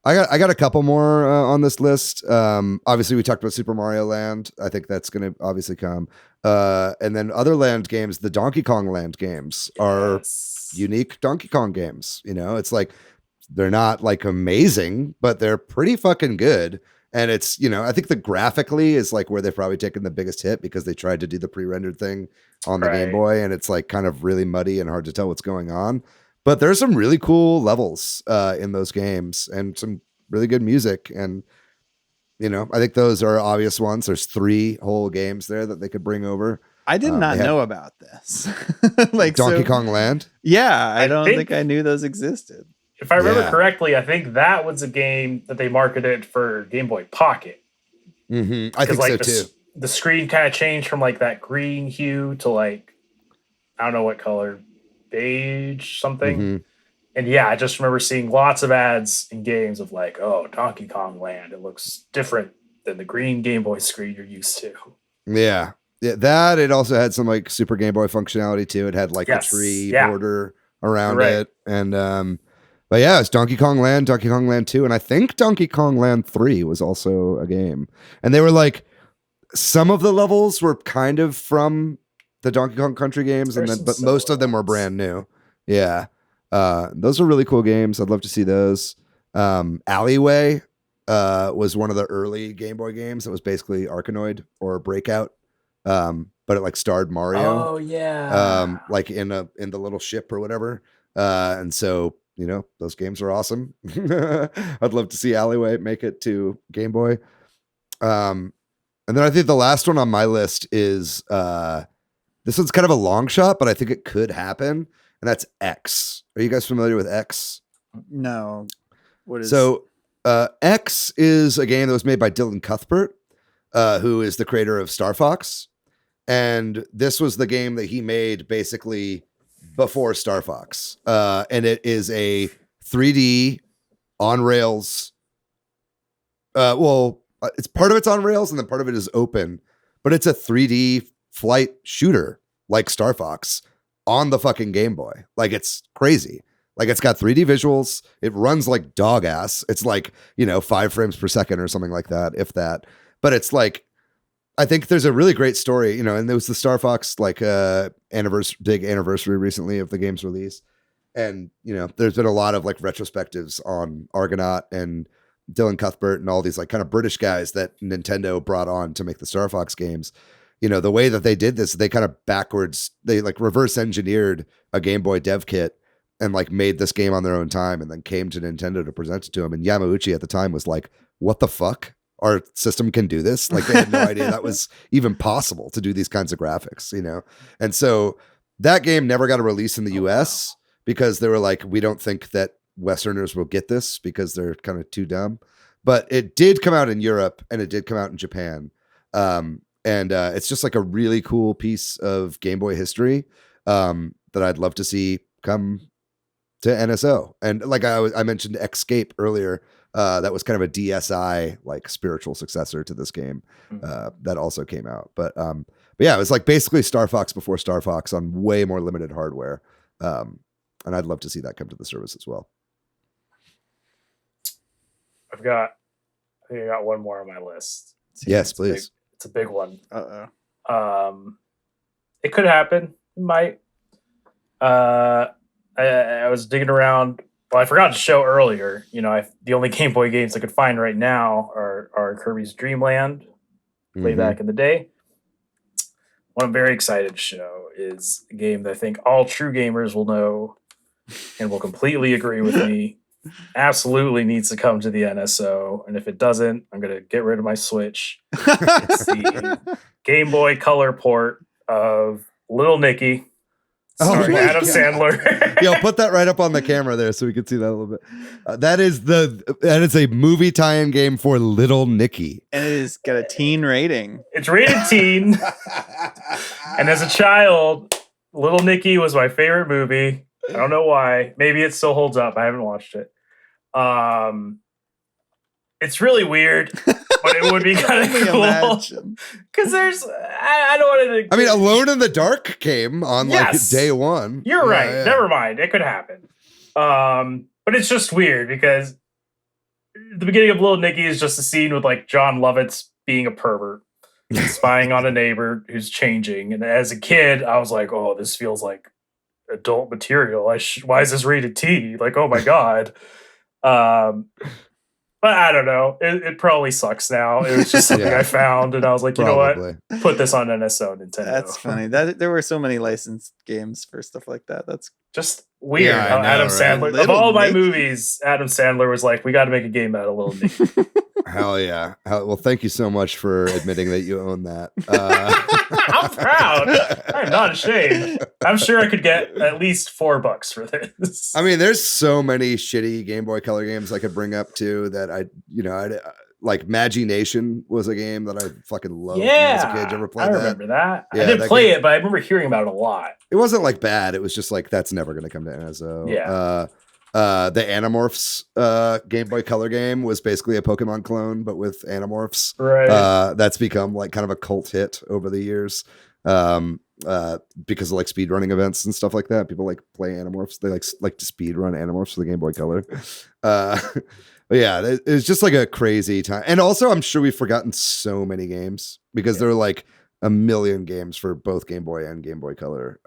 I got a couple more on this list. Obviously, we talked about Super Mario Land. I think that's going to obviously come. And then other land games, the Donkey Kong Land games are unique Donkey Kong games. You know, it's like they're not like amazing, but they're pretty fucking good. And it's, you know, I think the graphically is like where they've probably taken the biggest hit because they tried to do the pre-rendered thing on the Game Boy, and it's like kind of really muddy and hard to tell what's going on. But there's some really cool levels in those games and some really good music. And, you know, I think those are obvious ones. There's 3 whole games there that they could bring over. I did not know about this. Like Donkey Kong Land? Yeah, I don't think I knew those existed. If I remember correctly, I think that was a game that they marketed for Game Boy Pocket. Mm-hmm. I think so too. The screen kind of changed from like that green hue to like, I don't know what color, beige something. Mm-hmm. And yeah, I just remember seeing lots of ads in games of like, oh, Donkey Kong Land. It looks different than the green Game Boy screen you're used to. Yeah. Yeah, that it also had some like Super Game Boy functionality too. It had like a tree border around it. And but yeah, it's Donkey Kong Land 2, and I think Donkey Kong Land 3 was also a game. And they were like, some of the levels were kind of from the Donkey Kong Country games, but most of them were brand new. Yeah. Those are really cool games. I'd love to see those. Alleyway was one of the early Game Boy games that was basically Arkanoid or Breakout. But it like starred Mario. Oh yeah. Like in the little ship or whatever. And so, you know, those games are awesome. I'd love to see Alleyway make it to Game Boy. And then I think the last one on my list is this one's kind of a long shot, but I think it could happen. And that's X. Are you guys familiar with X? No. What is So X is a game that was made by Dylan Cuthbert, who is the creator of Star Fox. And this was the game that he made basically before Star Fox. And it is a 3D on rails. It's part of it's on rails and then part of it is open, but it's a 3D flight shooter like Star Fox on the fucking Game Boy. Like, it's crazy. Like, it's got 3D visuals. It runs like dog ass. It's like, 5 frames per second or something like that, if that. But it's like, I think there's a really great story, and there was the Star Fox big anniversary recently of the game's release. And, there's been a lot of like retrospectives on Argonaut and Dylan Cuthbert and all these like kind of British guys that Nintendo brought on to make the Star Fox games. The way that they did this, they kind of they like reverse engineered a Game Boy dev kit and like made this game on their own time and then came to Nintendo to present it to him. And Yamauchi at the time was like, what the fuck? Our system can do this? Like, they had no idea that was even possible to do these kinds of graphics, And so that game never got a release in the US because they were like, we don't think that Westerners will get this because they're kind of too dumb. But it did come out in Europe and it did come out in Japan. And it's just like a really cool piece of Game Boy history that I'd love to see come to NSO. And like I mentioned Escape earlier, that was kind of a DSi like spiritual successor to this game that also came out. But yeah, it was like basically Star Fox before Star Fox on way more limited hardware. And I'd love to see that come to the service as well. I think I got one more on my list. Yes, please. It's a big one. Uh-oh. It could happen. It might. I was digging around. Well, I forgot to show earlier. The only Game Boy games I could find right now are Kirby's Dream Land, way back in the day. What I'm very excited to show is a game that I think all true gamers will know and will completely agree with me. Absolutely needs to come to the NSO, and if it doesn't, I'm gonna get rid of my Switch. It's the Game Boy Color port of Little Nicky, starring Adam Sandler. Yo, put that right up on the camera there so we can see that a little bit. That is a movie tie-in game for Little Nicky, and it has got a teen rating. It's rated teen, and as a child, Little Nicky was my favorite movie. I don't know why. Maybe it still holds up. I haven't watched it. It's really weird, but it would be kind of cool. Because there's I don't want to. I mean, Alone in the Dark came on like day one. You're right. Yeah. Never mind. It could happen. But it's just weird because the beginning of Little Nicky is just a scene with like John Lovitz being a pervert, spying on a neighbor who's changing. And as a kid, I was like, oh, this feels like adult material. Why is this rated T? Like, oh my God. But I don't know. It probably sucks now. It was just something I found, and I was like, you know what? Put this on NSO, Nintendo. That's funny. There were so many licensed games for stuff like that. That's just weird. Yeah, how Adam Sandler, of all my movies, Adam Sandler was like, we got to make a game out of Little Nicky. Hell yeah. Well, thank you so much for admitting that you own that. I'm proud. I'm not ashamed. I'm sure I could get at least $4 for this. I mean, there's so many shitty Game Boy Color games I could bring up too that I'd like Magination was a game that I fucking loved when I was a kid. Did you ever play that? I remember that. Yeah, I didn't play it, but I remember hearing about it a lot. It wasn't like bad. It was just like, that's never going to come to NSO. Yeah. The Animorphs Game Boy Color game was basically a Pokemon clone, but with Animorphs. Right. That's become like kind of a cult hit over the years. Because of like speedrunning events and stuff like that. People like play Animorphs. They like to speedrun Animorphs for the Game Boy Color. But yeah, it's just like a crazy time. And also, I'm sure we've forgotten so many games because there are like a million games for both Game Boy and Game Boy Color.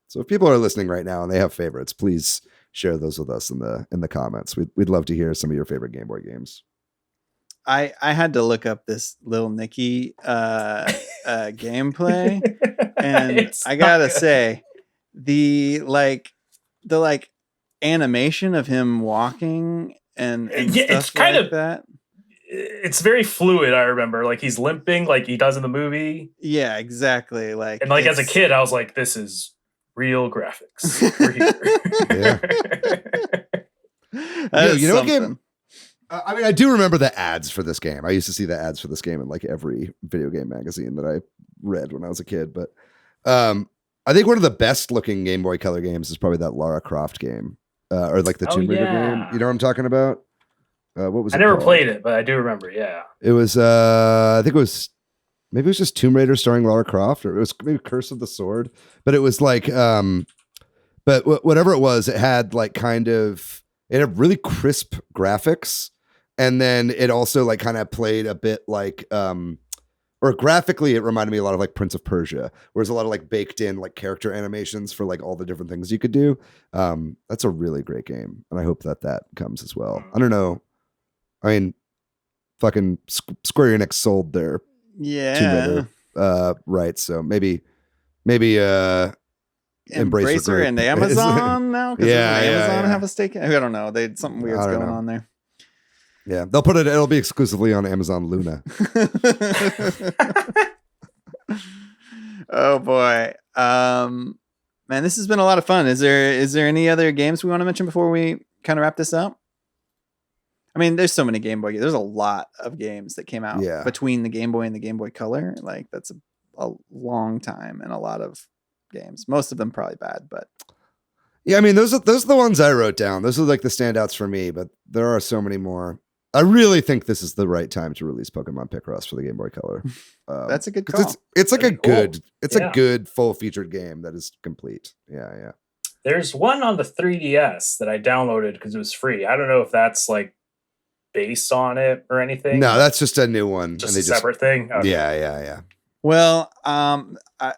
So if people are listening right now and they have favorites, please share those with us in the comments. We'd love to hear some of your favorite Game Boy games. I had to look up this Little Nicky gameplay, and I gotta say, the animation of him walking and it's kind of that. It's very fluid. I remember, like he's limping, like he does in the movie. Yeah, exactly. Like, and like as a kid, I was like, "This is real graphics." We're here. You know what game? I mean, I do remember the ads for this game. I used to see the ads for this game in like every video game magazine that I read when I was a kid. But I think one of the best looking Game Boy Color games is probably that Lara Croft game, or like the Tomb Raider game. You know what I'm talking about? What was it? I never called? played it, but I do remember. Yeah, it was. I think it was. Maybe it was just Tomb Raider starring Lara Croft, or it was maybe Curse of the Sword. But it was like, but whatever it was, it had like it had really crisp graphics. And then it also like kind of played a bit like, or graphically, it reminded me a lot of like Prince of Persia, where there's a lot of like baked in like character animations for like all the different things you could do. That's a really great game. And I hope that comes as well. I don't know. I mean, fucking Square Enix sold their right. So maybe Embracer and Amazon now. Amazon have a stake. I don't know. Something weird's going on there. Yeah, they'll put it. It'll be exclusively on Amazon Luna. Oh boy, man, this has been a lot of fun. Is there any other games we want to mention before we kind of wrap this up? I mean, there's so many Game Boy games. There's a lot of games that came out between the Game Boy and the Game Boy Color. Like that's a long time and a lot of games. Most of them probably bad, but. Yeah, I mean, those are the ones I wrote down. Those are like the standouts for me, but there are so many more. I really think this is the right time to release Pokemon Picross for the Game Boy Color. That's a good call. It's like a good full featured game that is complete. Yeah. There's one on the 3DS that I downloaded because it was free. I don't know if that's like based on it or anything. No, that's just a new one. Just a separate thing. Okay. Yeah. Well, I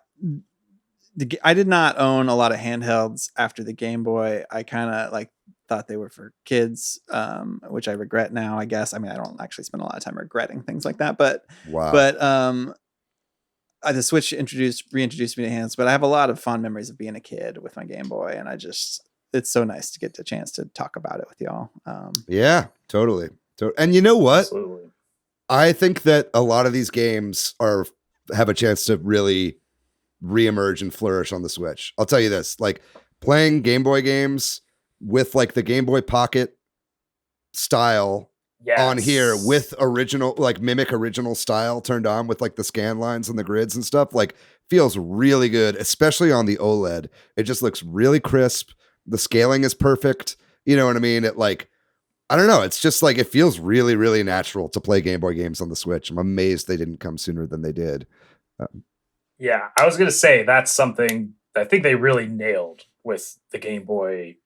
did not own a lot of handhelds after the Game Boy. I kind of like thought they were for kids, which I regret now, I guess. I mean, I don't actually spend a lot of time regretting things like that, but the Switch reintroduced me to hands, but I have a lot of fond memories of being a kid with my Game Boy, and it's so nice to get the chance to talk about it with y'all. Yeah, totally. And you know what? Absolutely. I think that a lot of these games have a chance to really reemerge and flourish on the Switch. I'll tell you this, like playing Game Boy games with like the Game Boy Pocket style on here with original, like mimic original style turned on with like the scan lines and the grids and stuff, like feels really good, especially on the OLED. It just looks really crisp. The scaling is perfect. You know what I mean? It like, I don't know. It's just like, it feels really, really natural to play Game Boy games on the Switch. I'm amazed they didn't come sooner than they did. Yeah, I was gonna say that's something I think they really nailed with the Game Boy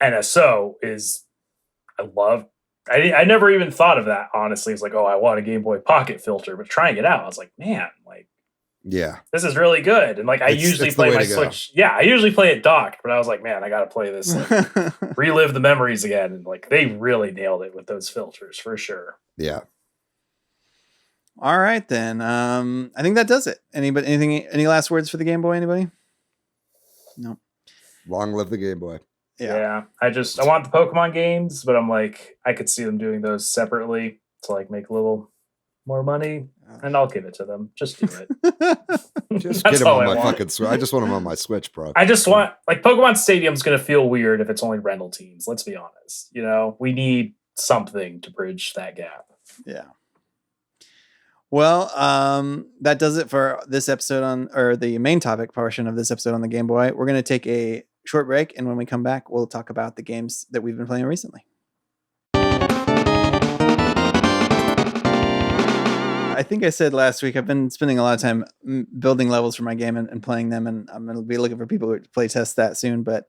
NSO. Is I never even thought of that, honestly. It's like, oh, I want a Game Boy Pocket filter, but trying it out, I was like, man, like, Yeah, this is really good. And like, I usually it's the play way my to go. Switch. Yeah, I usually play it docked, but I was like, man, I gotta play this, like, relive the memories again. And like, they really nailed it with those filters for sure. Yeah. All right, then. I think that does it. Any last words for the Game Boy? Anybody? No. Long live the Game Boy. Yeah. I want the Pokemon games, but I'm like, I could see them doing those separately to like make a little more money, and I'll give it to them. Just do it. Just get them on my fucking Switch. I just want them on my Switch, bro. I just want, like, Pokemon Stadium's going to feel weird if it's only rental teams. Let's be honest. You know, we need something to bridge that gap. Yeah. Well, that does it for this episode or the main topic portion of this episode on the Game Boy. We're going to take a short break, and when we come back, we'll talk about the games that we've been playing recently. I think I said last week, I've been spending a lot of time building levels for my game and playing them, and I'm going to be looking for people to play test that soon. But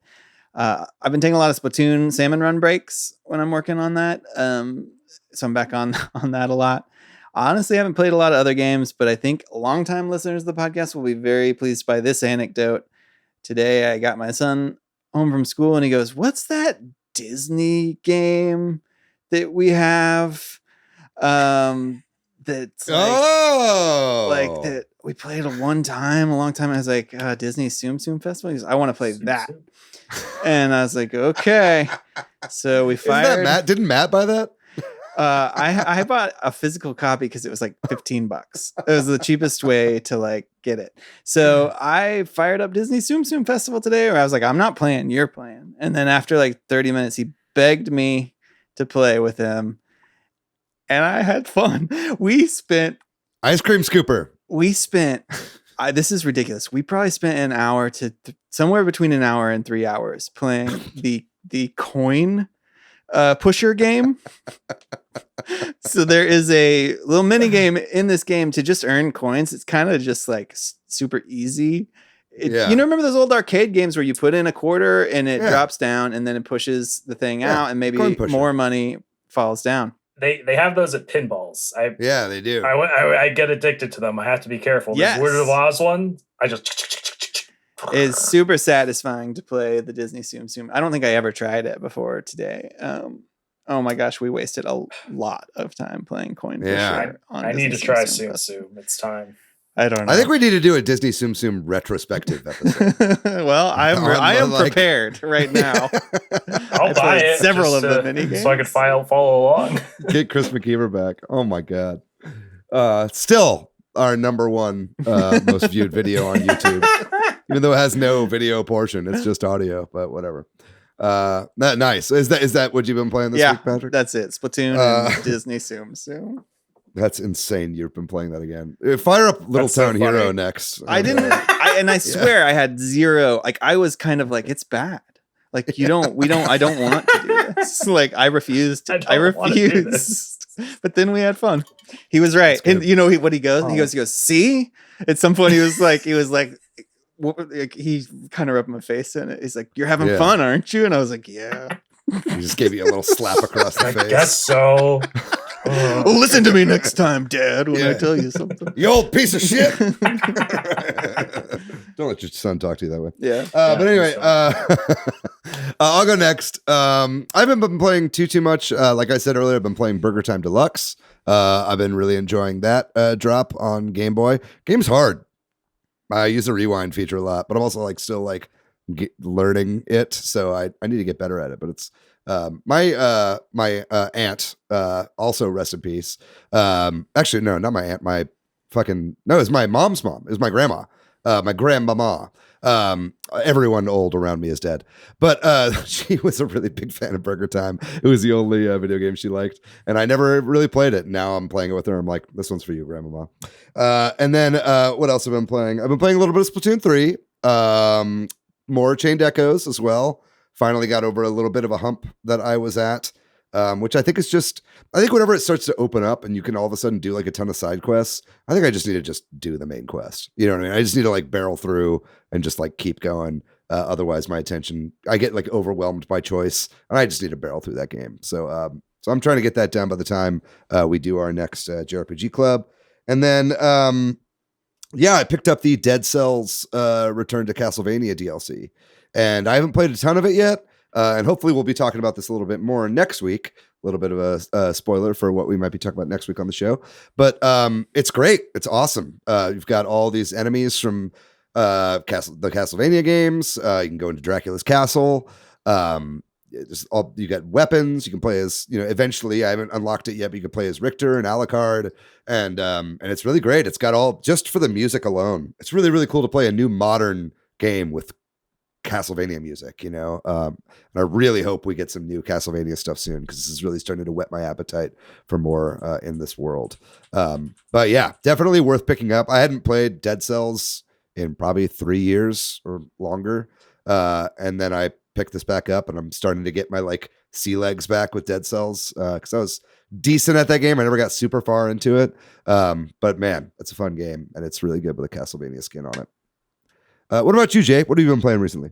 I've been taking a lot of Splatoon salmon run breaks when I'm working on that. So I'm back on that a lot. I honestly haven't played a lot of other games, but I think longtime listeners of the podcast will be very pleased by this anecdote. Today, I got my son home from school, and he goes, "What's that Disney game that we have? That's like that we played one time a long time." I was like, Disney Tsum Tsum Festival. He goes, "I want to play that." And I was like, okay. So we fired. Isn't that Matt? Didn't Matt buy that? I bought a physical copy because it was like $15. It was the cheapest way to like get it. So I fired up Disney Tsum Tsum Festival today, where I was like, I'm not playing, you're playing. And then after like 30 minutes, he begged me to play with him. And I had fun. We spent Ice Cream Scooper. This is ridiculous. We probably spent an hour to somewhere between an hour and 3 hours playing the coin pusher game. So there is a little mini game in this game to just earn coins. It's kind of just like super easy. You remember those old arcade games where you put in a quarter and it drops down and then it pushes the thing out and maybe more money falls down. They have those at pinballs. They do. I get addicted to them. I have to be careful. Yes. The Wizard of Oz one, I just... It's super satisfying to play the Disney Tsum Tsum. I don't think I ever tried it before today. Oh my gosh, we wasted a lot of time playing coin pusher. I need to try Tsum Tsum. It's time. I don't know. I think we need to do a Disney Tsum Tsum retrospective episode. Well, I am prepared right now. I'll buy it. Several of the mini games. So I could follow along. Get Chris McKeever back. Oh my God. Still our number one most viewed video on YouTube. Even though it has no video portion, it's just audio, but whatever. Nice. Is that what you've been playing this week, Patrick? That's it. Splatoon and Disney Tsum Tsum. That's insane. You've been playing that again. Fire up Little Town Hero next. I didn't. I swear I had zero. Like I was kind of like, it's bad. Like I don't want to do this. Like I refused. I refused. But then we had fun. He was right. And you know what he goes? Oh. He goes, see? At some point he was like, he kind of rubbed my face in it. He's like, you're having fun, aren't you? And I was like, yeah. He just gave you a little slap across the face. I guess so. Well, listen to me next time, Dad, when I tell you something. You old piece of shit. Don't let your son talk to you that way. Yeah. But anyway, I'll go next. I haven't been playing too much. Like I said earlier, I've been playing Burger Time Deluxe. I've been really enjoying that drop on Game Boy. Game's hard. I use the rewind feature a lot, but I'm also still learning it, so I need to get better at it. But it's my aunt, also rest in peace. Actually, no, not my aunt. It's my mom's mom. It was my grandma, my grandmama. Everyone old around me is dead, but she was a really big fan of Burger Time. It was the only video game she liked, and I never really played it. Now I'm playing it with her. I'm like, this one's for you, Grandmama. And then what else have I been playing? I've been playing a little bit of Splatoon 3, more Chained Echoes as well. Finally got over a little bit of a hump that I was at. which I think is just, I think whenever it starts to open up and you can all of a sudden do like a ton of side quests, I think I just need to just do the main quest. You know what I mean? I just need to like barrel through and just like keep going. Otherwise my attention, I get like overwhelmed by choice and I just need to barrel through that game. So, so I'm trying to get that done by the time we do our next JRPG club. And then, I picked up the Dead Cells Return to Castlevania DLC, and I haven't played a ton of it yet. And hopefully we'll be talking about this a little bit more next week. A little bit of a spoiler for what we might be talking about next week on the show. But it's great. It's awesome. You've got all these enemies from the Castlevania games. You can go into Dracula's castle. You got weapons. You can play as, eventually, I haven't unlocked it yet, but you can play as Richter and Alucard. And it's really great. It's got all, just for the music alone, it's really, really cool to play a new modern game with Castlevania music, and I really hope we get some new Castlevania stuff soon, because this is really starting to whet my appetite for more in this world. But yeah, definitely worth picking up. I hadn't played Dead Cells in probably 3 years or longer. And then I picked this back up and I'm starting to get my like sea legs back with Dead Cells, because I was decent at that game. I never got super far into it. But man, it's a fun game and it's really good with a Castlevania skin on it. What about you, Jay? What have you been playing recently?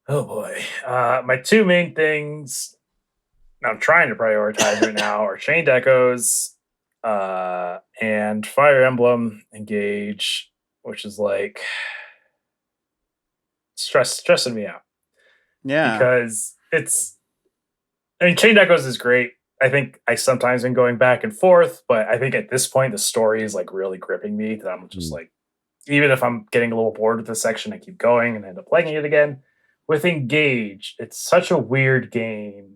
Oh boy. My two main things I'm trying to prioritize right now are Chained Echoes and Fire Emblem Engage, which is like stressing me out. Yeah. Because Chained Echoes is great. I think I sometimes been going back and forth, but I think at this point the story is like really gripping me that I'm just like, even if I'm getting a little bored with this section, I keep going and end up playing it again. With Engage, it's such a weird game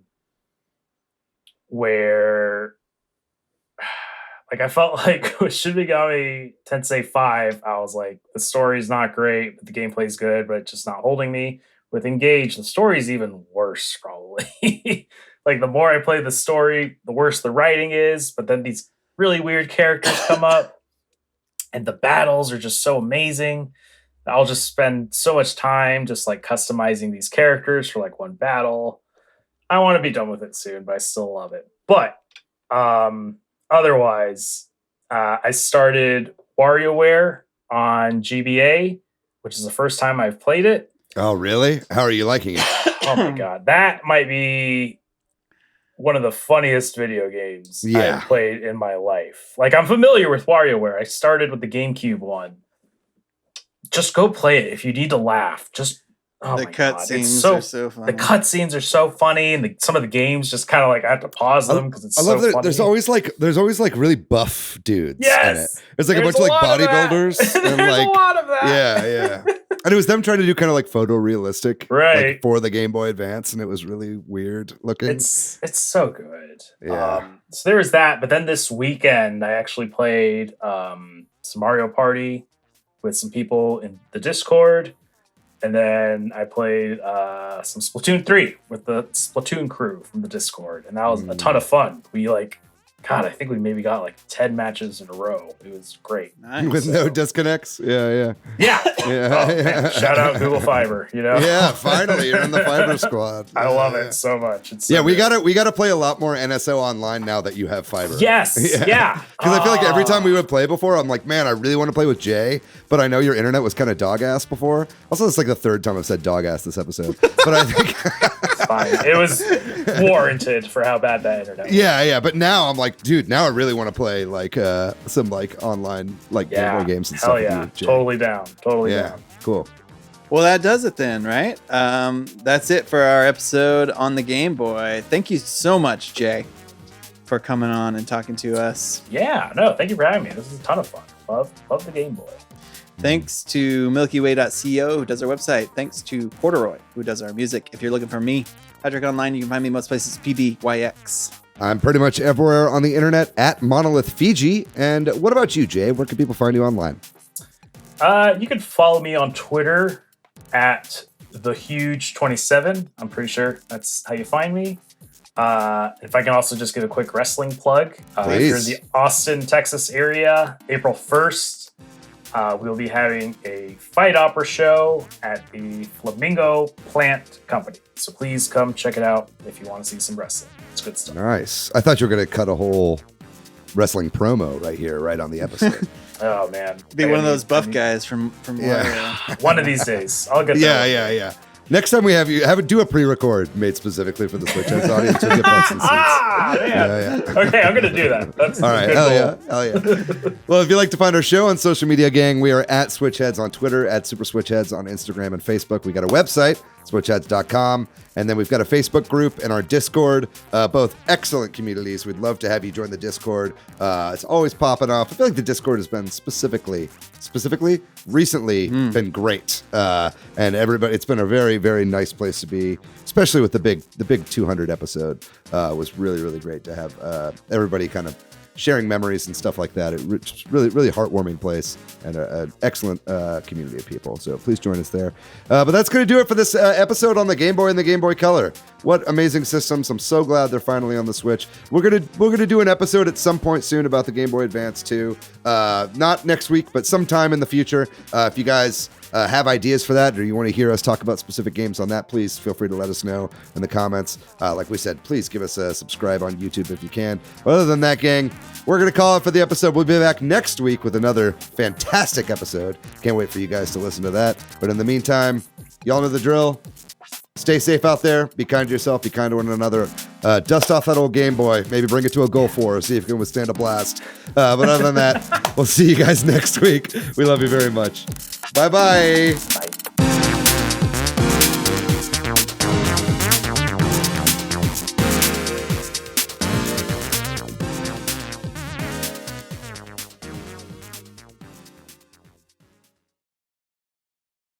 where like I felt like with Shin Megami Tensei 5, I was like, the story's not great, but the gameplay's good, but it's just not holding me. With Engage, the story's even worse, probably. Like the more I play the story, the worse the writing is, but then these really weird characters come up. And the battles are just so amazing. I'll just spend so much time just like customizing these characters for like one battle. I want to be done with it soon, but I still love it. But otherwise, I started WarioWare on GBA, which is the first time I've played it. Oh, really? How are you liking it? Oh my God. That might be one of the funniest video games I've played in my life. Like, I'm familiar with WarioWare. I started with the GameCube one. Just go play it if you need to laugh. Just the cutscenes are so funny. The cutscenes are so funny, and some of the games just kind of like I have to pause them because it's so funny. There's always like really buff dudes. Yes, in it. There's like a bunch of like bodybuilders and there's like a lot of that. Yeah. And it was them trying to do kind of like photorealistic, right, like, for the Game Boy Advance, and it was really weird looking. It's so good. Yeah. So there was that, but then this weekend I actually played some Mario Party with some people in the Discord, and then I played some Splatoon 3 with the Splatoon crew from the Discord, and that was a ton of fun. We I think we maybe got like 10 matches in a row. It was great. Nice. With no disconnects? Yeah. Man. Shout out Google Fiber, Yeah, finally, you're in the Fiber squad. I love it so much. It's so we gotta play a lot more NSO online now that you have Fiber. Yes, yeah. Because I feel like every time we would play before, I'm like, man, I really want to play with Jay, but I know your internet was kind of dog ass before. Also, it's like the third time I've said dog ass this episode, but I think it's fine. It was warranted for how bad that internet was. Yeah, but now I'm like, dude, now I really want to play like some like online like Game Boy games and Hell stuff. Yeah, totally down. Cool. Well, that does it then, right? That's it for our episode on the Game Boy. Thank you so much, Jay, for coming on and talking to us. Yeah, no, thank you for having me. This is a ton of fun. Love the Game Boy. Thanks to MilkyWay.co, who does our website. Thanks to Corduroy, who does our music. If you're looking for me, Patrick Online, you can find me most places, PBYX. I'm pretty much everywhere on the internet at Monolith Fiji. And what about you, Jay? Where can people find you online? You can follow me on Twitter at TheHuge27. I'm pretty sure that's how you find me. If I can also just give a quick wrestling plug. If you're in the Austin, Texas area, April 1st, We'll be having a fight opera show at the Flamingo Plant Company. So please come check it out if you want to see some wrestling. It's good stuff. Nice. I thought you were going to cut a whole wrestling promo right here, right on the episode. Oh, man. Be one of those buff guys from Yeah. One of these days. I'll get Yeah, that. yeah. Next time we have you, do a pre-record made specifically for the Switch Headz audience. We'll get butts and seats. Man. Yeah. Okay, I'm going to do that. That's All right. a good Hell goal. yeah. Well, if you'd like to find our show on social media, gang, we are at Switch Headz on Twitter, at Super Switch Headz on Instagram and Facebook. We got a website, switchheadz.com. And then we've got a Facebook group and our Discord, both excellent communities. We'd love to have you join the Discord. It's always popping off. I feel like the Discord has been recently been great. And everybody, it's been a very, very nice place to be, especially with the big 200 episode. Was really, really great to have everybody kind of sharing memories and stuff like that. It's really, really heartwarming place and an excellent community of people. So please join us there. But that's going to do it for this episode on the Game Boy and the Game Boy Color. What amazing systems! I'm so glad they're finally on the Switch. We're gonna do an episode at some point soon about the Game Boy Advance too. Not next week, but sometime in the future. If you guys have ideas for that, or you want to hear us talk about specific games on that, please feel free to let us know in the comments. Like we said, please give us a subscribe on YouTube if you can. But other than that, gang, we're going to call it for the episode. We'll be back next week with another fantastic episode. Can't wait for you guys to listen to that. But in the meantime, y'all know the drill. Stay safe out there. Be kind to yourself. Be kind to one another. Dust off that old Game Boy. Maybe bring it to a Go 4. See if it can withstand a blast. But other than that, we'll see you guys next week. We love you very much. Bye-bye.